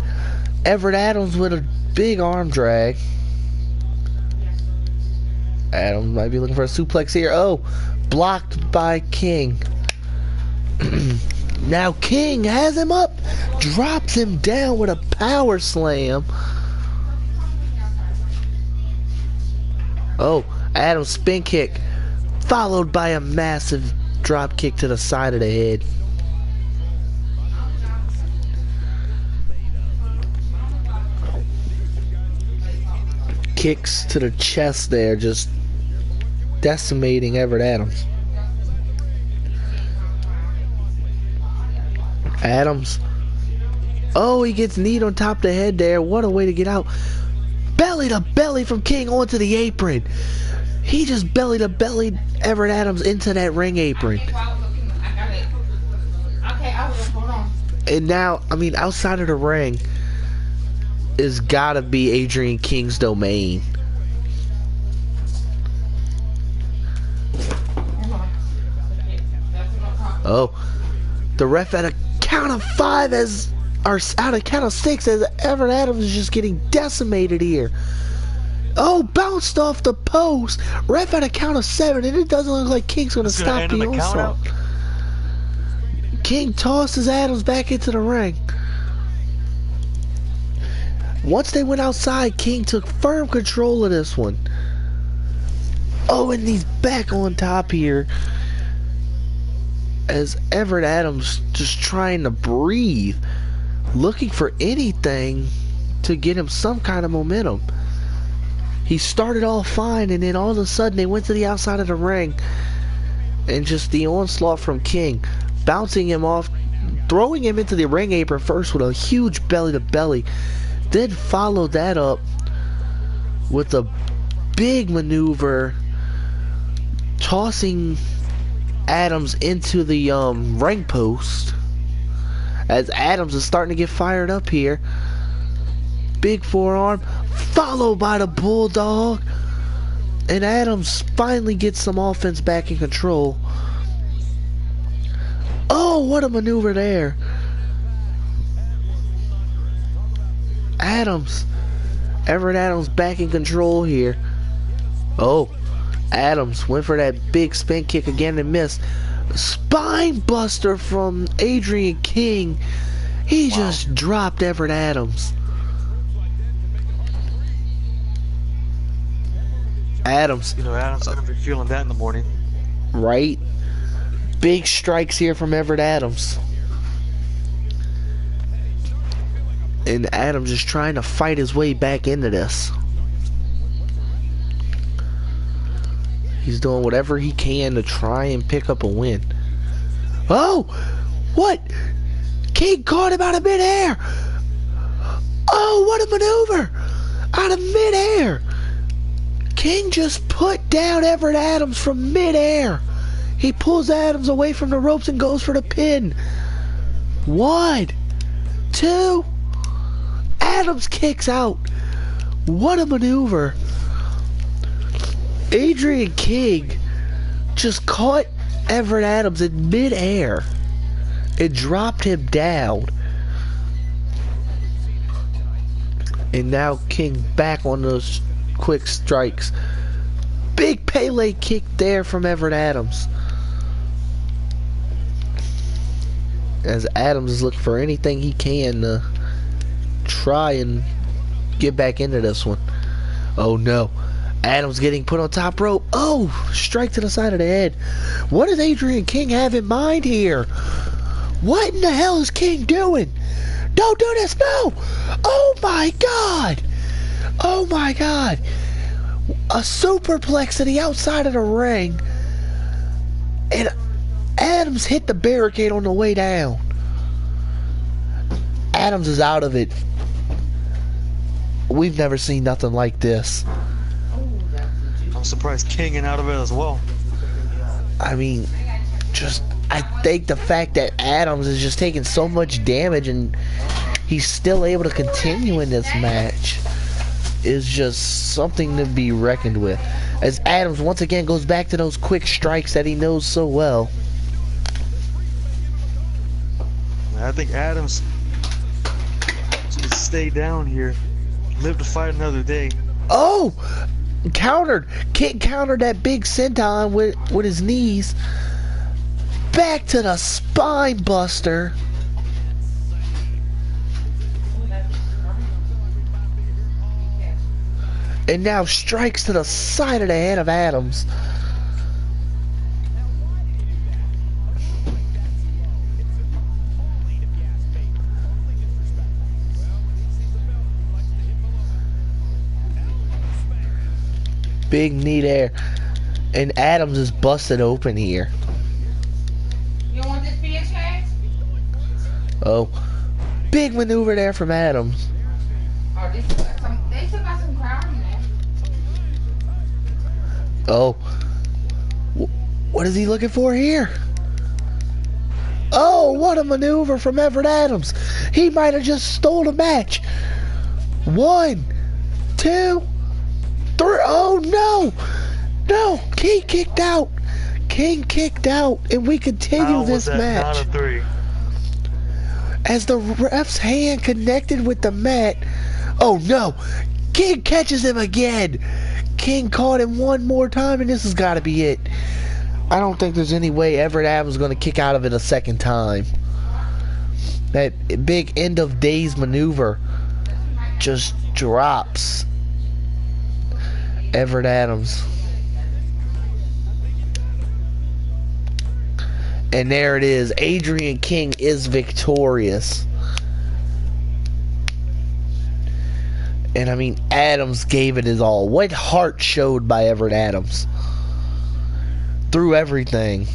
Everett Adams with a big arm drag. Adams might be looking for a suplex here. Oh, blocked by King. Now King has him up, drops him down with a power slam. Oh, Adams spin kick, followed by a massive drop kick to the side of the head. Kicks to the chest there, just decimating Everett Adams. Adams. Oh, he gets kneed on top of the head there. What a way to get out. Belly to belly from King onto the apron. He just belly to belly Everett Adams into that ring apron. And now, I mean, outside of the ring is gotta be Adrian King's domain. Oh, the ref at a count of 5 as, or out of count of 6 as Everett Adams is just getting decimated here. Oh, bounced off the post. Ref at a count of 7, and it doesn't look like King's gonna stop the onslaught. King tosses Adams back into the ring. Once they went outside, King took firm control of this one. Oh, and he's back on top here as Everett Adams just trying to breathe, looking for anything to get him some kind of momentum. He started off fine, and then all of a sudden they went to the outside of the ring, and just the onslaught from King, bouncing him off, throwing him into the ring apron first with a huge belly to belly, then followed that up with a big maneuver, tossing Adams into the ring post, as Adams is starting to get fired up here. Big forearm followed by the bulldog, and Adams finally gets some offense back in control. Oh, Oh, what a maneuver there. Adams. Everett Adams back in control here. Oh, Adams went for that big spin kick again and missed. Spine buster from Adrian King. He just dropped Everett Adams. Adams. You know, Adams gonna be feeling that in the morning. Right? Big strikes here from Everett Adams. And Adams is trying to fight his way back into this. He's doing whatever he can to try and pick up a win. Oh! What? King caught him out of midair! Oh, what a maneuver! Out of midair! King just put down Everett Adams from midair. He pulls Adams away from the ropes and goes for the pin. 1, 2. Adams kicks out. What a maneuver. Adrian King just caught Everett Adams in midair. It dropped him down. And now King back on those quick strikes. Big Pele kick there from Everett Adams. As Adams is looking for anything he can to try and get back into this one. Oh no. Adams getting put on top rope. Oh, strike to the side of the head. What does Adrian King have in mind here? What in the hell is King doing? Don't do this, no! Oh my god! Oh my god! A superplex to the outside of the ring. And Adams hit the barricade on the way down. Adams is out of it. We've never seen nothing like this. I'm surprised King and out of it as well. I mean, I think the fact that Adams is just taking so much damage and he's still able to continue in this match is just something to be reckoned with. As Adams once again goes back to those quick strikes that he knows so well. I think Adams should stay down here, live to fight another day. Oh! Countered! King countered that big senton with his knees. Back to the spine buster. And now strikes to the side of the head of Adams. Big knee there. And Adams is busted open here. You want this fish cake? Oh. Big maneuver there from Adams. Oh, they took out some crowd in there. Oh. What is he looking for here? Oh, what a maneuver from Everett Adams. He might have just stole the match. 1, 2, 3. Oh, no. No. King kicked out. King kicked out. And we continue this match. Not a 3. As the ref's hand connected with the mat. Oh, no. King catches him again. King caught him one more time, and this has got to be it. I don't think there's any way Everett Adams is going to kick out of it a second time. That big end of days maneuver just drops Everett Adams. And there it is. Adrian King is victorious. And I mean, Adams gave it his all. What heart showed by Everett Adams. Through everything.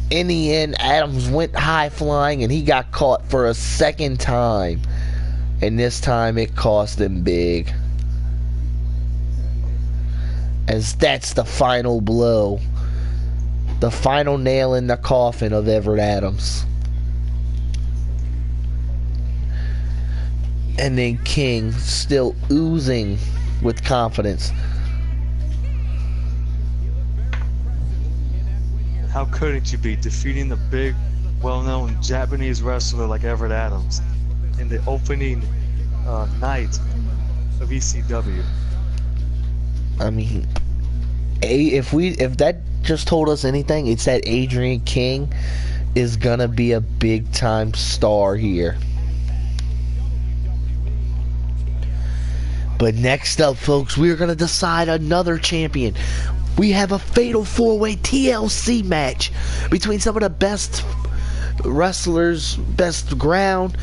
In the end, Adams went high flying and he got caught for a second time. And this time it cost him big. As that's the final blow. The final nail in the coffin of Everett Adams. And then King still oozing with confidence. How couldn't you be defeating the big well-known Japanese wrestler like Everett Adams in the opening night of ECW. I mean, if that just told us anything, it's that Adrian King is gonna be a big time star here. But next up, folks, we're gonna decide another champion. We have a fatal 4-way TLC match between some of the best wrestlers, best ground,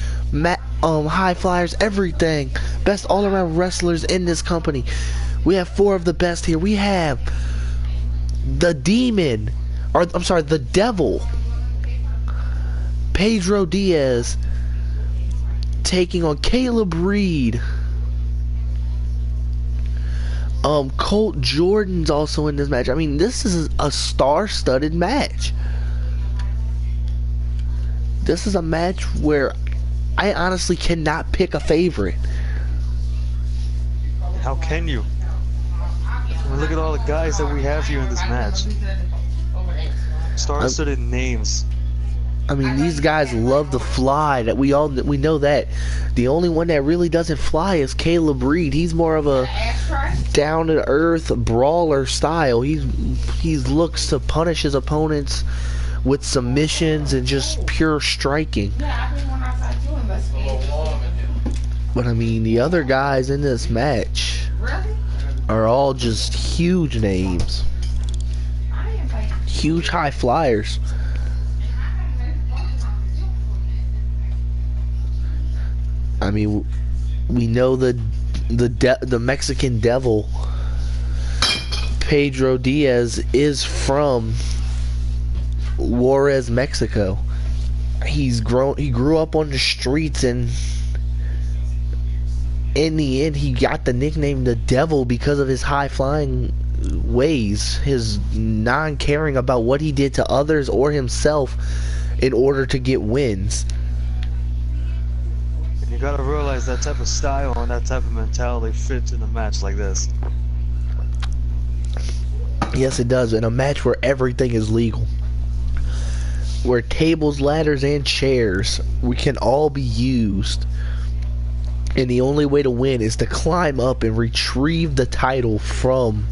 high flyers, everything, best all-around wrestlers in this company. We have 4 of the best here. We have the Demon, or I'm sorry, the Devil, Pedro Diaz, taking on Caleb Reed. Colt Jordan's also in this match. I mean, this is a star-studded match. This is a match where I honestly cannot pick a favorite. How can you? I mean, look at all the guys that we have here in this match. Star-studded names. I mean, these guys love to fly. That we know that. The only one that really doesn't fly is Caleb Reed. He's more of a down-to-earth brawler style. He looks to punish his opponents with submissions and just pure striking. But I mean, the other guys in this match are all just huge names, huge high flyers. I mean, we know the Mexican Devil, Pedro Diaz, is from Juarez, Mexico. He grew up on the streets, and in the end he got the nickname the Devil because of his high flying ways, his non-caring about what he did to others or himself in order to get wins. You gotta realize that type of style and that type of mentality fits in a match like this. Yes, it does. In a match where everything is legal, where tables, ladders, and chairs can all be used, and the only way to win is to climb up and retrieve the title from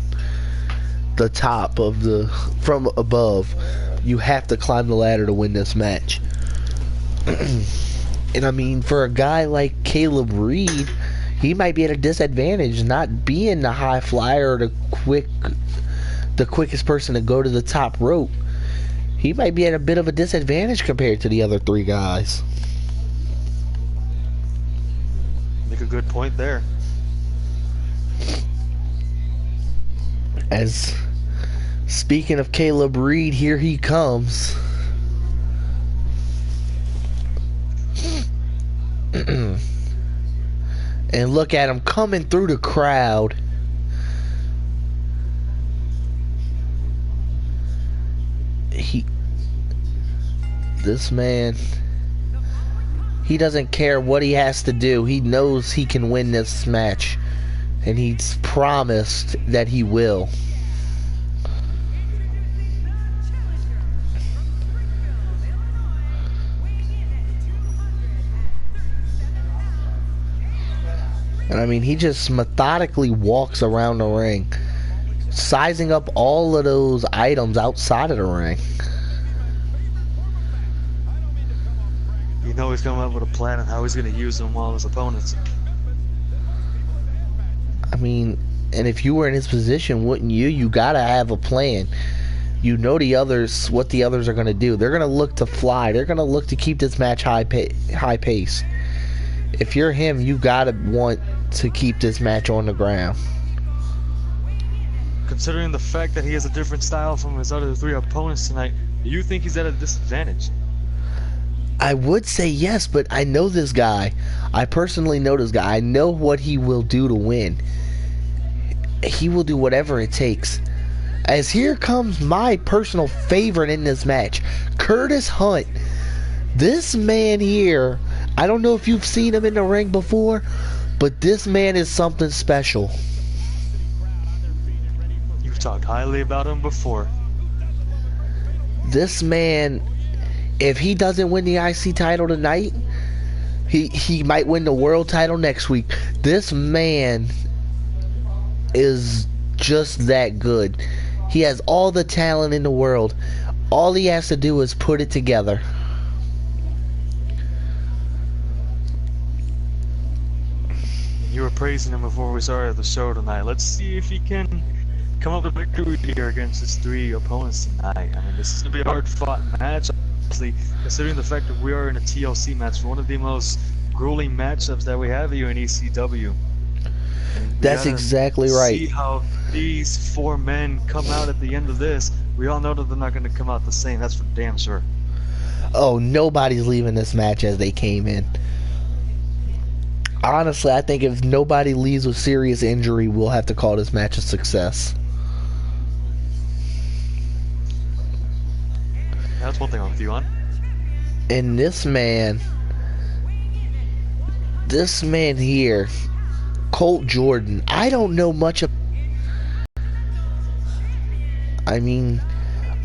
the top from above. You have to climb the ladder to win this match. And I mean, for a guy like Caleb Reed, he might be at a disadvantage not being the high flyer or the quickest person to go to the top rope. He might be at a bit of a disadvantage compared to the other 3 guys. Make a good point there. As speaking of Caleb Reed, here he comes. And look at him coming through the crowd. This man, he doesn't care what he has to do. He knows he can win this match, and he's promised that he will. And I mean, he just methodically walks around the ring, sizing up all of those items outside of the ring. You know he's coming up with a plan on how he's going to use them while his opponents. I mean, and if you were in his position, wouldn't you? You gotta have a plan. You know what the others are going to do. They're going to look to fly. They're going to look to keep this match high pace. If you're him, you gotta want to keep this match on the ground. Considering the fact that he has a different style from his other 3 opponents tonight, do you think he's at a disadvantage? I would say yes, but I know this guy. I personally know this guy. I know what he will do to win. He will do whatever it takes. As here comes my personal favorite in this match, Curtis Hunt. This man here, I don't know if you've seen him in the ring before, but this man is something special. You've talked highly about him before. This man if he doesn't win the IC title tonight, he might win the world title next week. This man is just that good. He has all the talent in the world. All he has to do is put it together. You were praising him before we started the show tonight. Let's see if he can come up with a victory here against his 3 opponents tonight. I mean, this is going to be a hard-fought match, obviously, considering the fact that we are in a TLC match, one of the most grueling matchups that we have here in ECW. That's exactly right. See how these 4 men come out at the end of this. We all know that they're not going to come out the same. That's for damn sure. Oh, nobody's leaving this match as they came in. Honestly, I think if nobody leaves with serious injury, we'll have to call this match a success. That's one thing I'm with you on. And this man here, Colt Jordan, I don't know much of. I mean,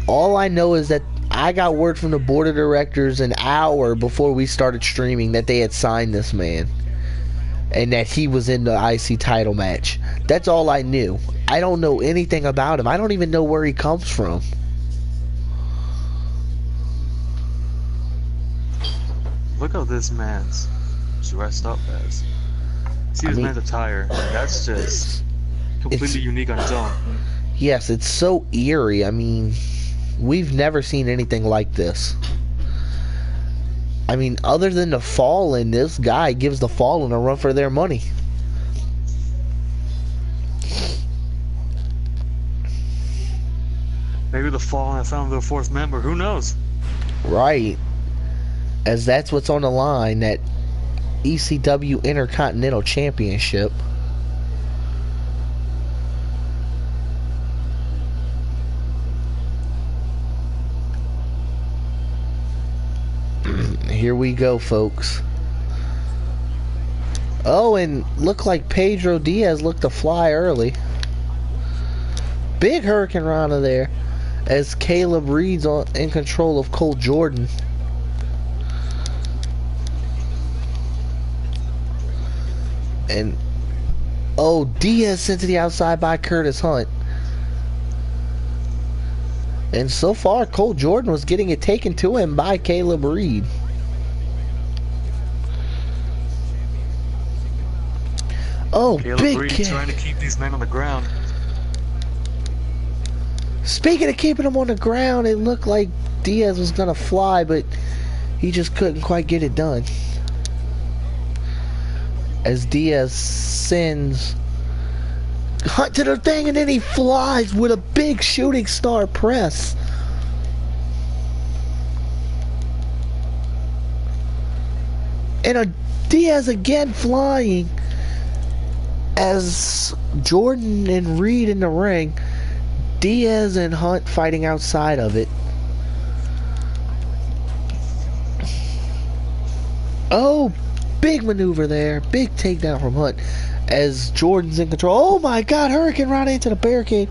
all I know is that I got word from the board of directors an hour before we started streaming that they had signed this man and that he was in the IC title match. That's all I knew. I don't know anything about him. I don't even know where he comes from. Look how this man's dressed up as. See this man's attire. That's just completely unique on its own. Yes, it's so eerie. I mean, we've never seen anything like this. I mean, other than the Fallen, this guy gives the Fallen a run for their money. Maybe the Fallen have found their 4th member. Who knows? Right. As that's what's on the line, that ECW Intercontinental Championship. Here we go, folks. Oh, and look like Pedro Diaz looked to fly early. Big Hurricane Rana there, as Caleb Reed's in control of Colt Jordan. And oh, Diaz sent to the outside by Curtis Hunt. And so far, Colt Jordan was getting it taken to him by Caleb Reed. Oh, Caleb big Reed kick. trying to keep these men on the ground. Speaking of keeping them on the ground, it looked like Diaz was going to fly, but he just couldn't quite get it done. As Diaz sends Hunt to the thing, and then he flies with a big shooting star press. And a Diaz again flying as Jordan and Reed in the ring. Diaz and Hunt fighting outside of it. Oh, big maneuver there. Big takedown from Hunt as Jordan's in control. Oh my God, Hurricane right into the barricade.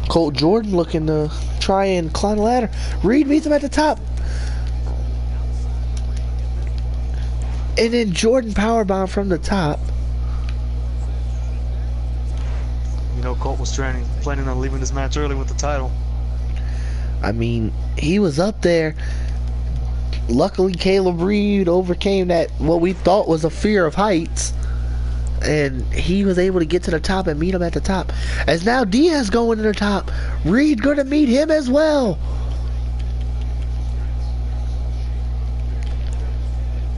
Colt Jordan looking to try and climb the ladder. Reed meets him at the top. And then Jordan powerbomb from the top. You know, Colt was planning on leaving this match early with the title. I mean, he was up there. Luckily, Caleb Reed overcame that, what we thought was a fear of heights. And he was able to get to the top and meet him at the top. As now Diaz going to the top. Reed going to meet him as well.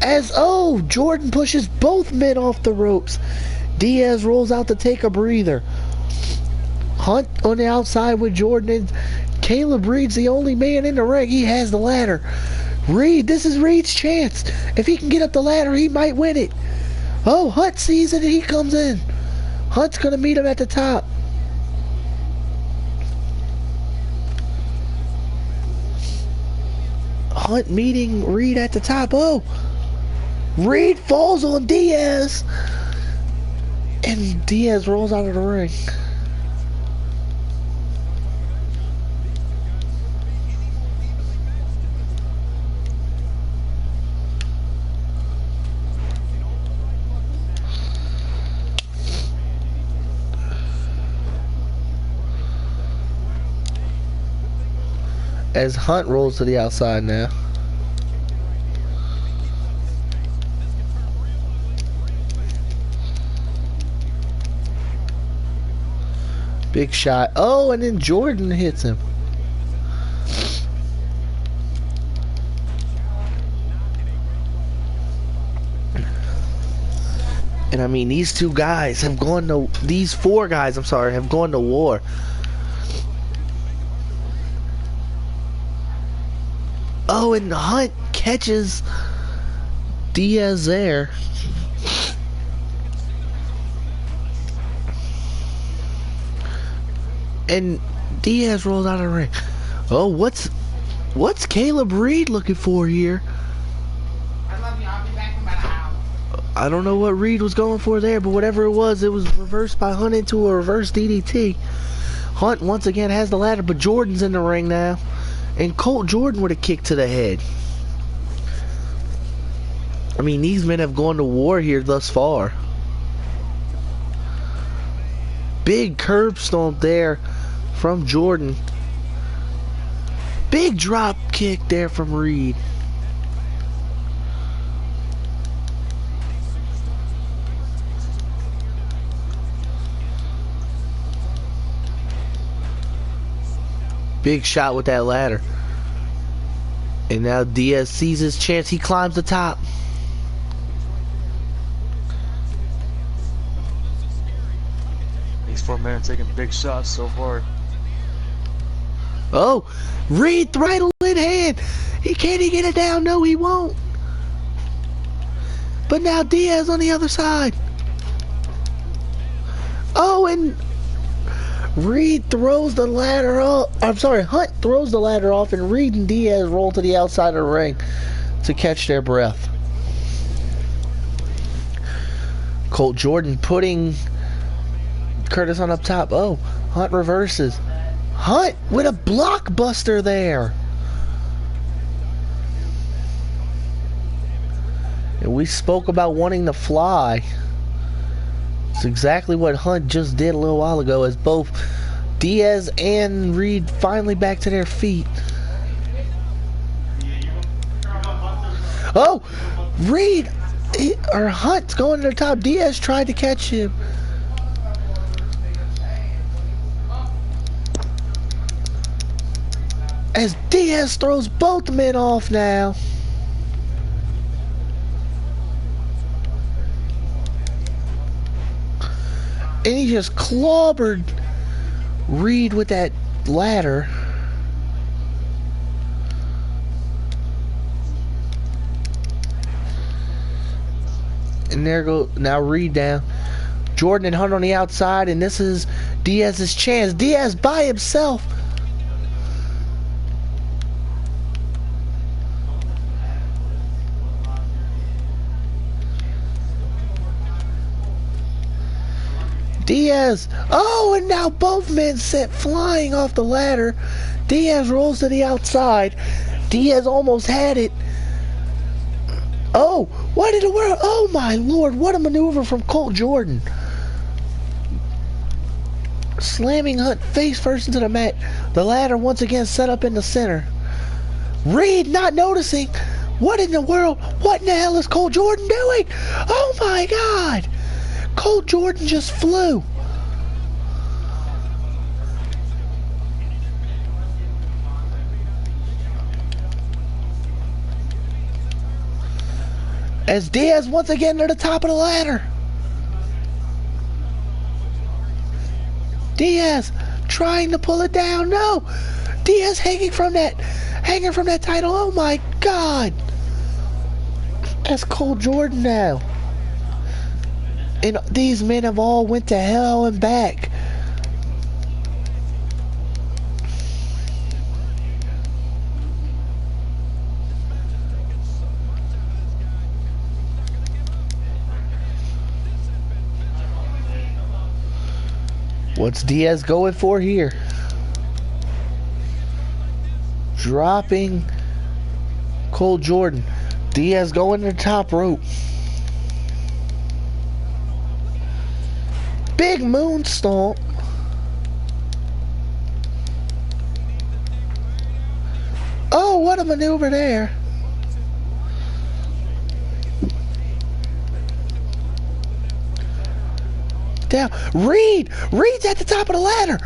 As, oh, Jordan pushes both men off the ropes. Diaz rolls out to take a breather. Hunt on the outside with Jordan, and Caleb Reed's the only man in the ring. He has the ladder. Reed, this is Reed's chance. If he can get up the ladder, he might win it. Oh, Hunt sees it and he comes in. Hunt's going to meet him at the top. Hunt meeting Reed at the top. Oh, Reed falls on Diaz. And Diaz rolls out of the ring. As Hunt rolls to the outside now. Big shot. Oh, and then Jordan hits him. And I mean, these two guys have gone to, these four guys, I'm sorry, have gone to war. Oh, and Hunt catches Diaz there. And Diaz rolls out of the ring. Oh, what's Caleb Reed looking for here? I love you. I'll be back in about an hour. I don't know what Reed was going for there, but whatever it was reversed by Hunt into a reverse DDT. Hunt once again has the ladder, but Jordan's in the ring now. And Colt Jordan with a kick to the head. I mean, these men have gone to war here thus far. Big curb stomp there from Jordan. Big drop kick there from Reed. Big shot with that ladder. And now Diaz sees his chance. He climbs the top. These four men are taking big shots so far. Oh, Reed throttle in hand. Can he get it down? No, he won't. But now Diaz on the other side. Oh, and Reed throws the ladder off. I'm sorry, Hunt throws the ladder off, and Reed and Diaz roll to the outside of the ring to catch their breath. Colt Jordan putting Curtis on up top. Oh, Hunt reverses. Hunt with a blockbuster there. And we spoke about wanting to fly. It's exactly what Hunt just did a little while ago, as both Diaz and Reed finally back to their feet. Oh, Reed or Hunt's going to the top. Diaz tried to catch him. As Diaz throws both men off now. And he just clobbered Reed with that ladder. And there go now Reed down. Jordan and Hunt on the outside, and this is Diaz's chance. Diaz by himself. Diaz, oh, and now both men sent flying off the ladder. Diaz rolls to the outside. Diaz almost had it. Oh, what in the world? Oh my lord, what a maneuver from Colt Jordan. Slamming Hunt face first into the mat. The ladder once again set up in the center. Reed not noticing. What in the world? What in the hell is Colt Jordan doing? Oh my god. Colt Jordan just flew. As Diaz once again to the top of the ladder. Diaz trying to pull it down. No. Diaz hanging from that title. Oh my god. That's Colt Jordan now. And these men have all went to hell and back. What's Diaz going for here? Dropping Colt Jordan. Diaz going to the top rope. Big moon stomp. Oh, what a maneuver there. Down. Reed's at the top of the ladder.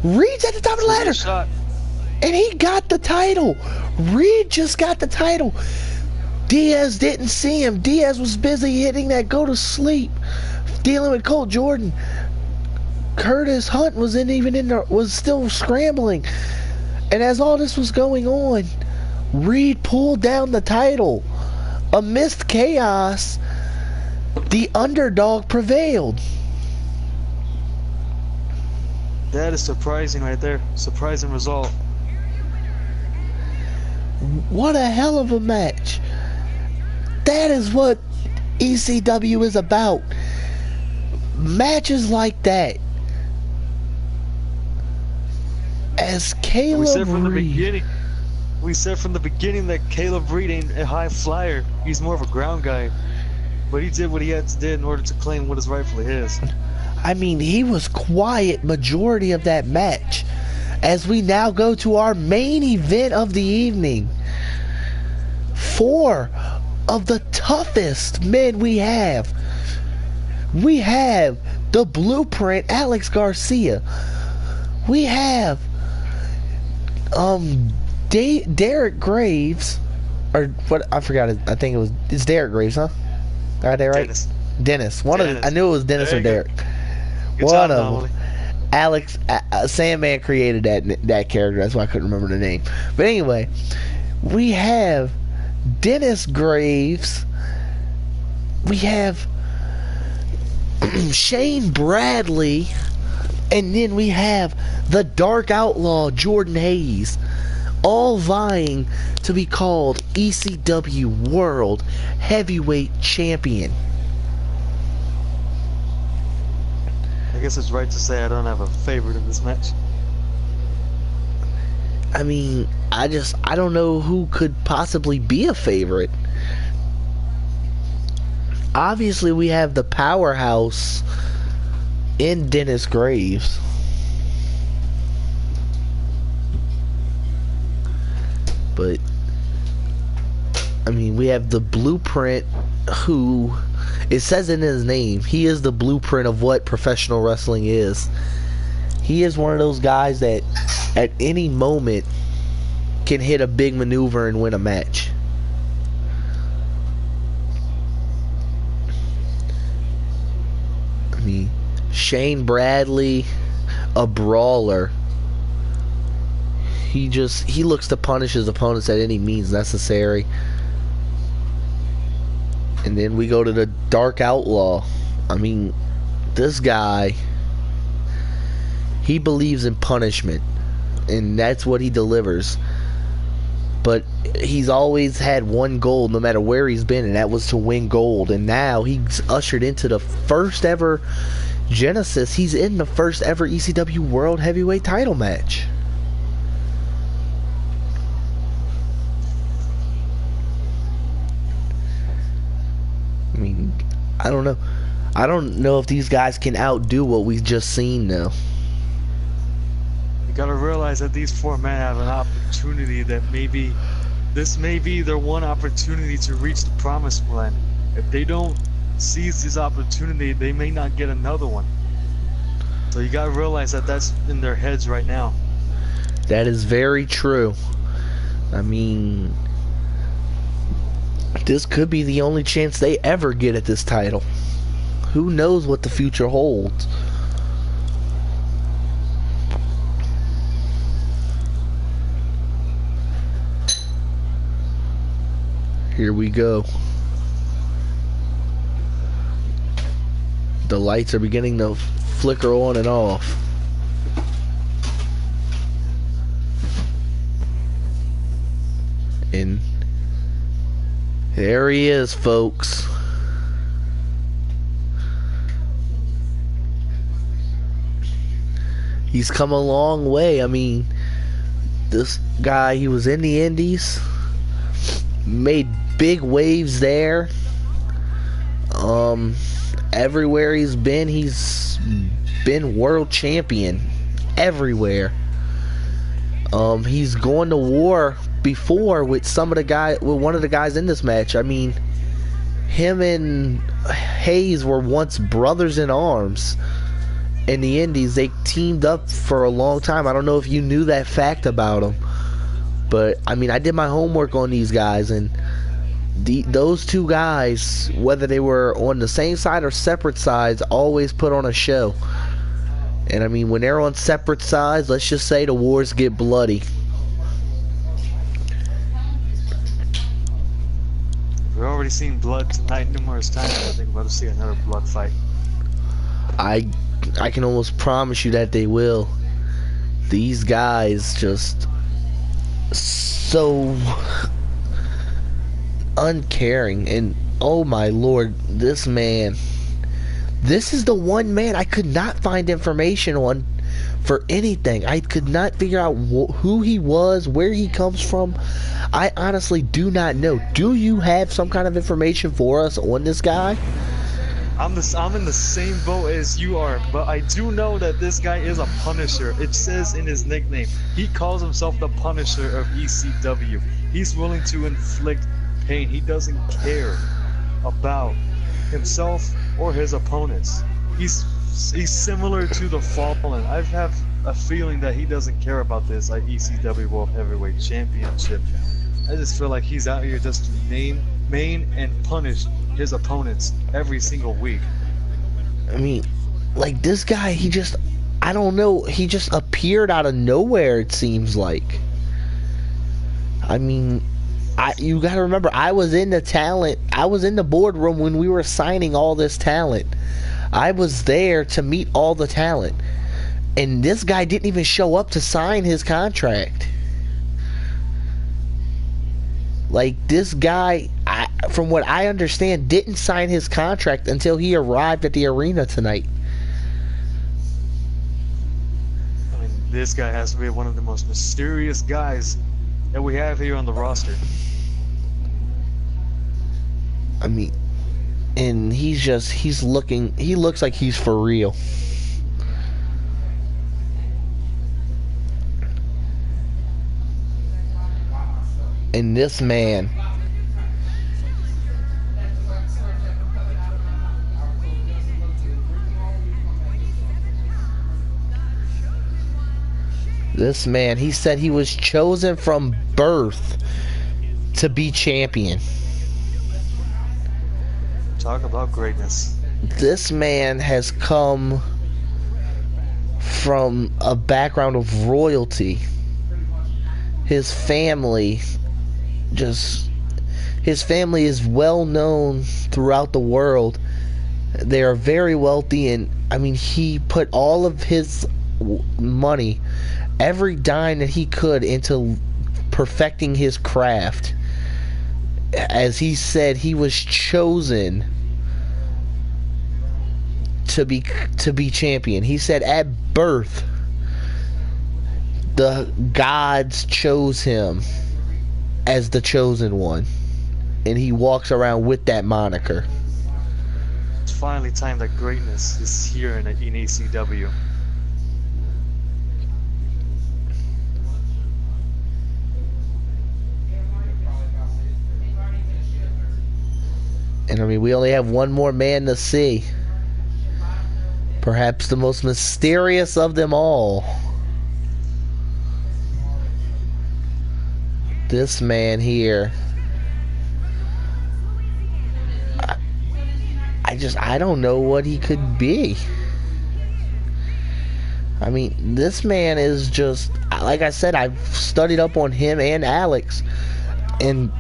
Reed's at the top of the ladder. Shot. And he got the title. Reed just got the title. Diaz didn't see him. Diaz was busy hitting that go to sleep, dealing with Colt Jordan. Curtis Hunt was still scrambling. And as all this was going on, Reed pulled down the title. Amidst chaos, the underdog prevailed. That is surprising right there. Surprising result. What a hell of a match. That is what ECW is about. Matches like that. As Caleb we said from the Reed, beginning. We said from the beginning that Caleb Reed ain't a high flyer. He's more of a ground guy. But he did what he had to do in order to claim what is rightfully his. I mean, he was quiet majority of that match. As we now go to our main event of the evening. 4 of the toughest men we have. We have the Blueprint, Alex Garcia. We have Derek Graves, or what? I forgot it. I think it's Derek Graves, huh? Are they right? Dennis. I knew it was Dennis or Derek. One of them. Alex Sandman created that character. That's why I couldn't remember the name. But anyway, we have Dennis Graves. We have Shane Bradley. And then we have the Dark Outlaw Jordan Hayes, all vying to be called ECW World Heavyweight Champion. I guess it's right to say I don't have a favorite in this match. I mean, I don't know who could possibly be a favorite. Obviously, we have the powerhouse in Dennis Graves. But I mean, we have the Blueprint, who it says in his name, he is the blueprint of what professional wrestling is. He is one of those guys that at any moment can hit a big maneuver and win a match. I mean, Shane Bradley, a brawler. He looks to punish his opponents at any means necessary. And then we go to the Dark Outlaw. I mean, this guy, he believes in punishment, and that's what he delivers. But he's always had one goal no matter where he's been, and that was to win gold. And now he's ushered into the first ever Genesis. He's in the first ever ECW World Heavyweight title match. I mean, I don't know. I don't know if these guys can outdo what we've just seen now. You gotta realize that these 4 men have an opportunity that this may be their one opportunity to reach the promised land. If they don't seize this opportunity, they may not get another one. So you gotta realize that that's in their heads right now. That is very true. I mean, this could be the only chance they ever get at this title. Who knows what the future holds? Here we go. The lights are beginning to flicker on and off. And there he is, folks. He's come a long way. I mean, this guy, he was in the Indies, made big waves there. Everywhere he's been world champion everywhere. He's going to war before with one of the guys in this match. I mean, him and Hayes were once brothers in arms in the Indies. They teamed up for a long time. I don't know if you knew that fact about them, but I mean, I did my homework on these guys, and those two guys, whether they were on the same side or separate sides, always put on a show. And I mean, when they're on separate sides, let's just say the wars get bloody. We've already seen blood tonight numerous times. I think we're about to see another blood fight. I can almost promise you that they will. These guys just so uncaring, and oh my lord, this man. This is the one man I could not find information on for anything. I could not figure out who he was, where he comes from. I honestly do not know. Do you have some kind of information for us on this guy? I'm in the same boat as you are, but I do know that this guy is a Punisher. It says in his nickname. He calls himself the Punisher of ECW. He's willing to inflict pain. He doesn't care about himself or his opponents. He's similar to the Fallen. I have a feeling that he doesn't care about this ECW World Heavyweight Championship. I just feel like he's out here just to main and punish his opponents every single week. I mean, like, this guy, I don't know, he just appeared out of nowhere, it seems like. I mean, you gotta remember, I was in the boardroom when we were signing all this talent. I was there to meet all the talent, and this guy didn't even show up to sign his contract. Like, this guy, from what I understand, didn't sign his contract until he arrived at the arena tonight. I mean, this guy has to be one of the most mysterious guys that we have here on the roster. I mean, and he looks like he's for real. And this man, he said he was chosen from birth to be champion. Talk about greatness. This man has come from a background of royalty. His family is well known throughout the world. They are very wealthy, and I mean, he put all of his money, every dime that he could, into perfecting his craft. As he said, he was chosen to be champion. He said at birth the gods chose him as the chosen one, and he walks around with that moniker. It's finally time that greatness is here in ECW. And I mean, we only have one more man to see. Perhaps the most mysterious of them all. This man here. I don't know what he could be. I mean, this man is just, like I said, I've studied up on him and Alex. And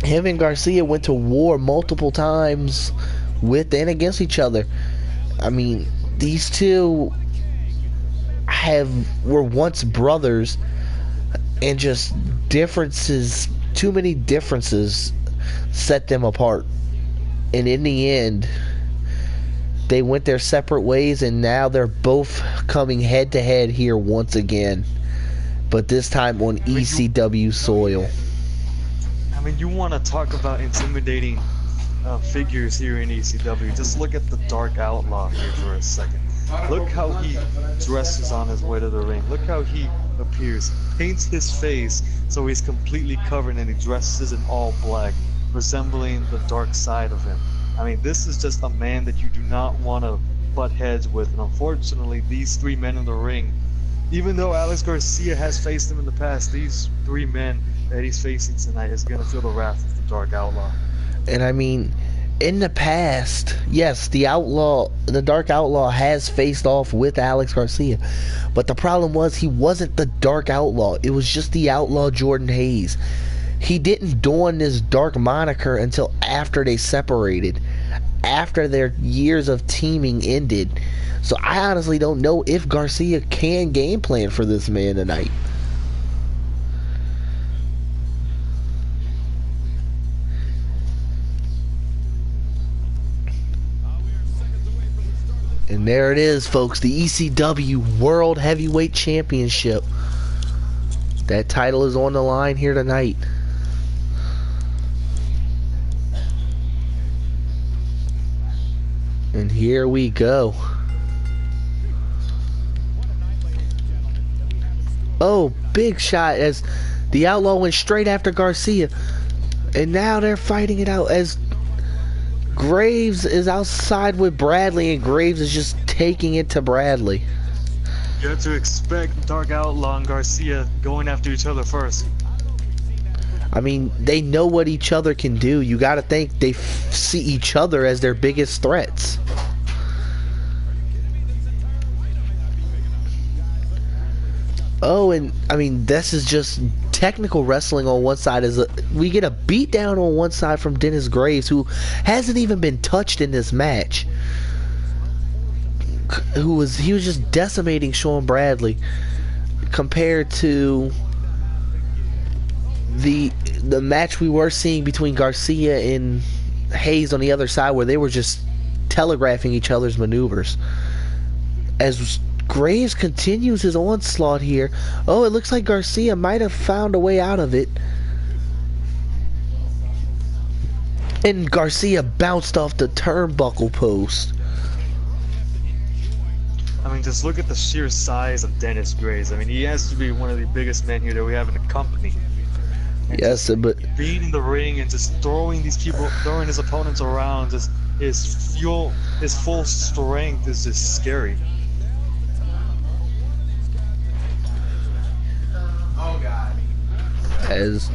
him and Garcia went to war multiple times with and against each other. I mean, these two were once brothers, and just too many differences set them apart. And in the end, they went their separate ways, and now they're both coming head to head here once again, but this time on ECW soil. I mean, you want to talk about intimidating figures here in ECW. Just look at the Dark Outlaw here for a second. Look how he dresses on his way to the ring. Look how he appears, paints his face so he's completely covered and he dresses in all black, resembling the dark side of him. I mean, this is just a man that you do not want to butt heads with, and unfortunately, these three men in the ring, even though Alex Garcia has faced him in the past, these three men that he's facing tonight is going to feel the wrath of the Dark Outlaw. And I mean, in the past, yes, the Dark Outlaw has faced off with Alex Garcia, but the problem was he wasn't the Dark Outlaw. It was just the Outlaw Jordan Hayes. He didn't don this dark moniker until after they separated, after their years of teaming ended. So I honestly don't know if Garcia can game plan for this man tonight. And there it is, folks, the ECW World Heavyweight Championship. That title is on the line here tonight. And here we go. Oh, big shot as the Outlaw went straight after Garcia. And now they're fighting it out as Graves is outside with Bradley, and Graves is just taking it to Bradley. You have to expect Dark Outlaw and Garcia going after each other first. I mean, they know what each other can do. You gotta think they see each other as their biggest threats. Oh, and I mean, this is just technical wrestling on one side. We get a beatdown on one side from Dennis Graves, who hasn't even been touched in this match. He was just decimating Sean Bradley compared to the match we were seeing between Garcia and Hayes on the other side, where they were just telegraphing each other's maneuvers. As Graves continues his onslaught here. Oh, it looks like Garcia might have found a way out of it. And Garcia bounced off the turnbuckle post. I mean, just look at the sheer size of Dennis Graves. I mean, he has to be one of the biggest men here that we have in the company. And yes, but being in the ring and just throwing these people, throwing his opponents around, just his full strength is just scary. As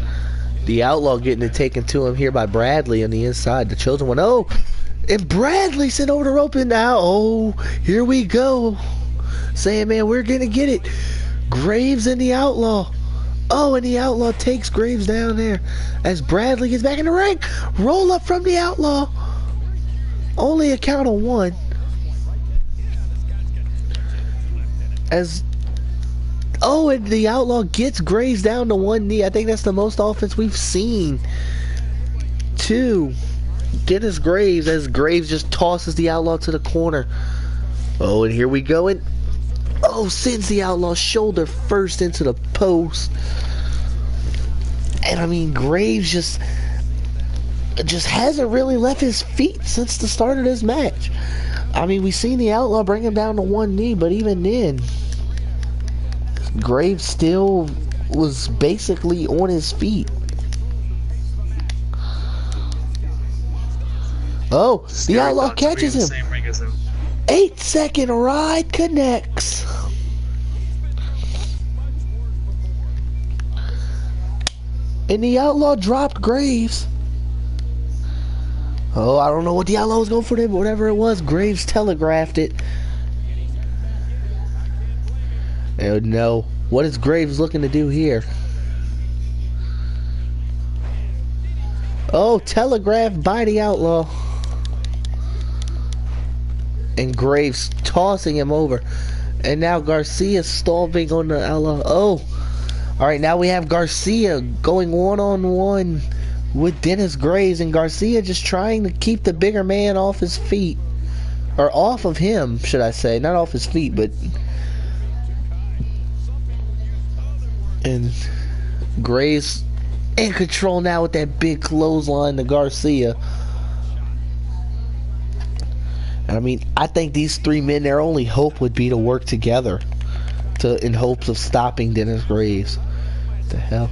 the Outlaw getting it taken to him here by Bradley on the inside. The Children went, oh, and Bradley sent over the rope, and now, oh, here we go. Saying, man, we're gonna get it. Graves and the Outlaw. Oh, and the Outlaw takes Graves down there as Bradley gets back in the ring. Roll up from the Outlaw. Only a count of one. As oh, and the Outlaw gets Graves down to one knee. I think that's the most offense we've seen. Two. Dennis Graves as Graves just tosses the Outlaw to the corner. Oh, and here we go. And oh, sends the Outlaw shoulder first into the post. And I mean, Graves just hasn't really left his feet since the start of this match. I mean, we've seen the Outlaw bring him down to one knee, but even then, Graves still was basically on his feet. Oh, the Outlaw catches him. 8-second ride connects. And the Outlaw dropped Graves. Oh, I don't know what the Outlaw was going for there, but whatever it was, Graves telegraphed it. Oh no. What is Graves looking to do here? Oh, telegraphed by the Outlaw. And Graves tossing him over. And now Garcia stomping on the Outlaw. Oh. Alright, now we have Garcia going one-on-one with Dennis Graves. And Garcia just trying to keep the bigger man off his feet. Or off of him, should I say. Not off his feet, but... And Graves in control now with that big clothesline to Garcia. And I mean, I think these three men, their only hope would be to work together in hopes of stopping Dennis Graves. What the hell?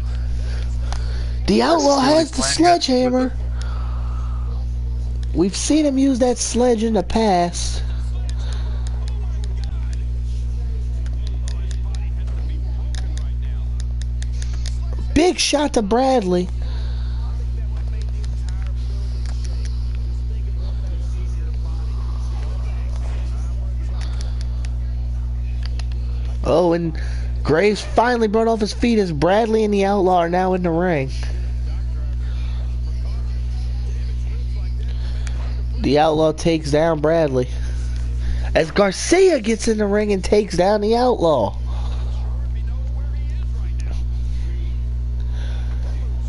The Outlaw has the sledgehammer. We've seen him use that sledge in the past. Big shot to Bradley. Oh, and Graves finally brought off his feet as Bradley and the Outlaw are now in the ring. The Outlaw takes down Bradley as Garcia gets in the ring and takes down the Outlaw.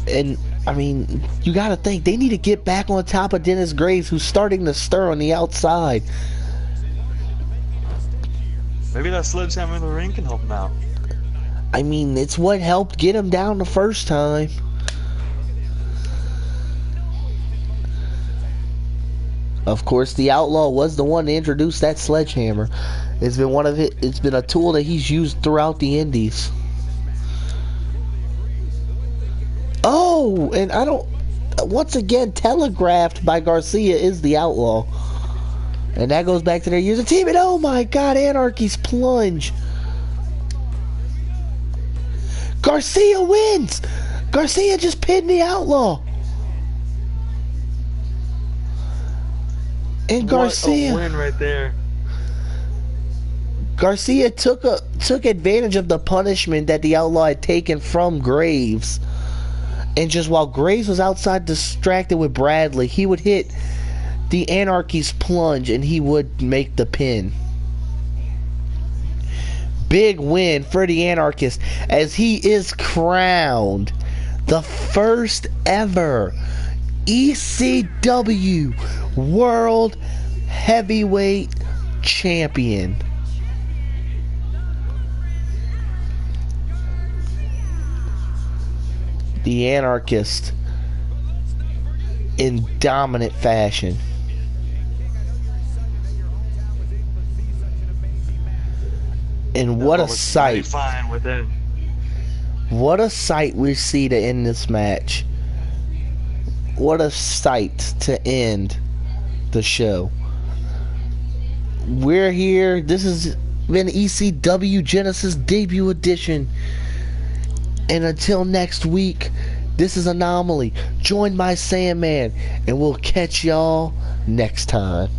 And, I mean, you gotta think, they need to get back on top of Dennis Graves, who's starting to stir on the outside. Maybe that sledgehammer in the ring can help him out. I mean, it's what helped get him down the first time. Of course, the Outlaw was the one to introduce that sledgehammer. It's been a tool that he's used throughout the Indies. Oh, and once again, telegraphed by Garcia is the Outlaw. And that goes back to their years of teaming. Oh my God, Anarchy's plunge. Garcia wins. Garcia just pinned the Outlaw. And Garcia, what a win right there. Garcia took advantage of the punishment that the Outlaw had taken from Graves. And just while Graves was outside distracted with Bradley, he would hit the Anarchy's plunge and he would make the pin. Big win for the Anarchist as he is crowned the first ever ECW World Heavyweight Champion. The Anarchist in dominant fashion. And what a sight. What a sight we see to end this match. What a sight to end the show. We're here. This has been ECW Genesis debut edition. And until next week, this is Anomaly. Join my Sandman, and we'll catch y'all next time.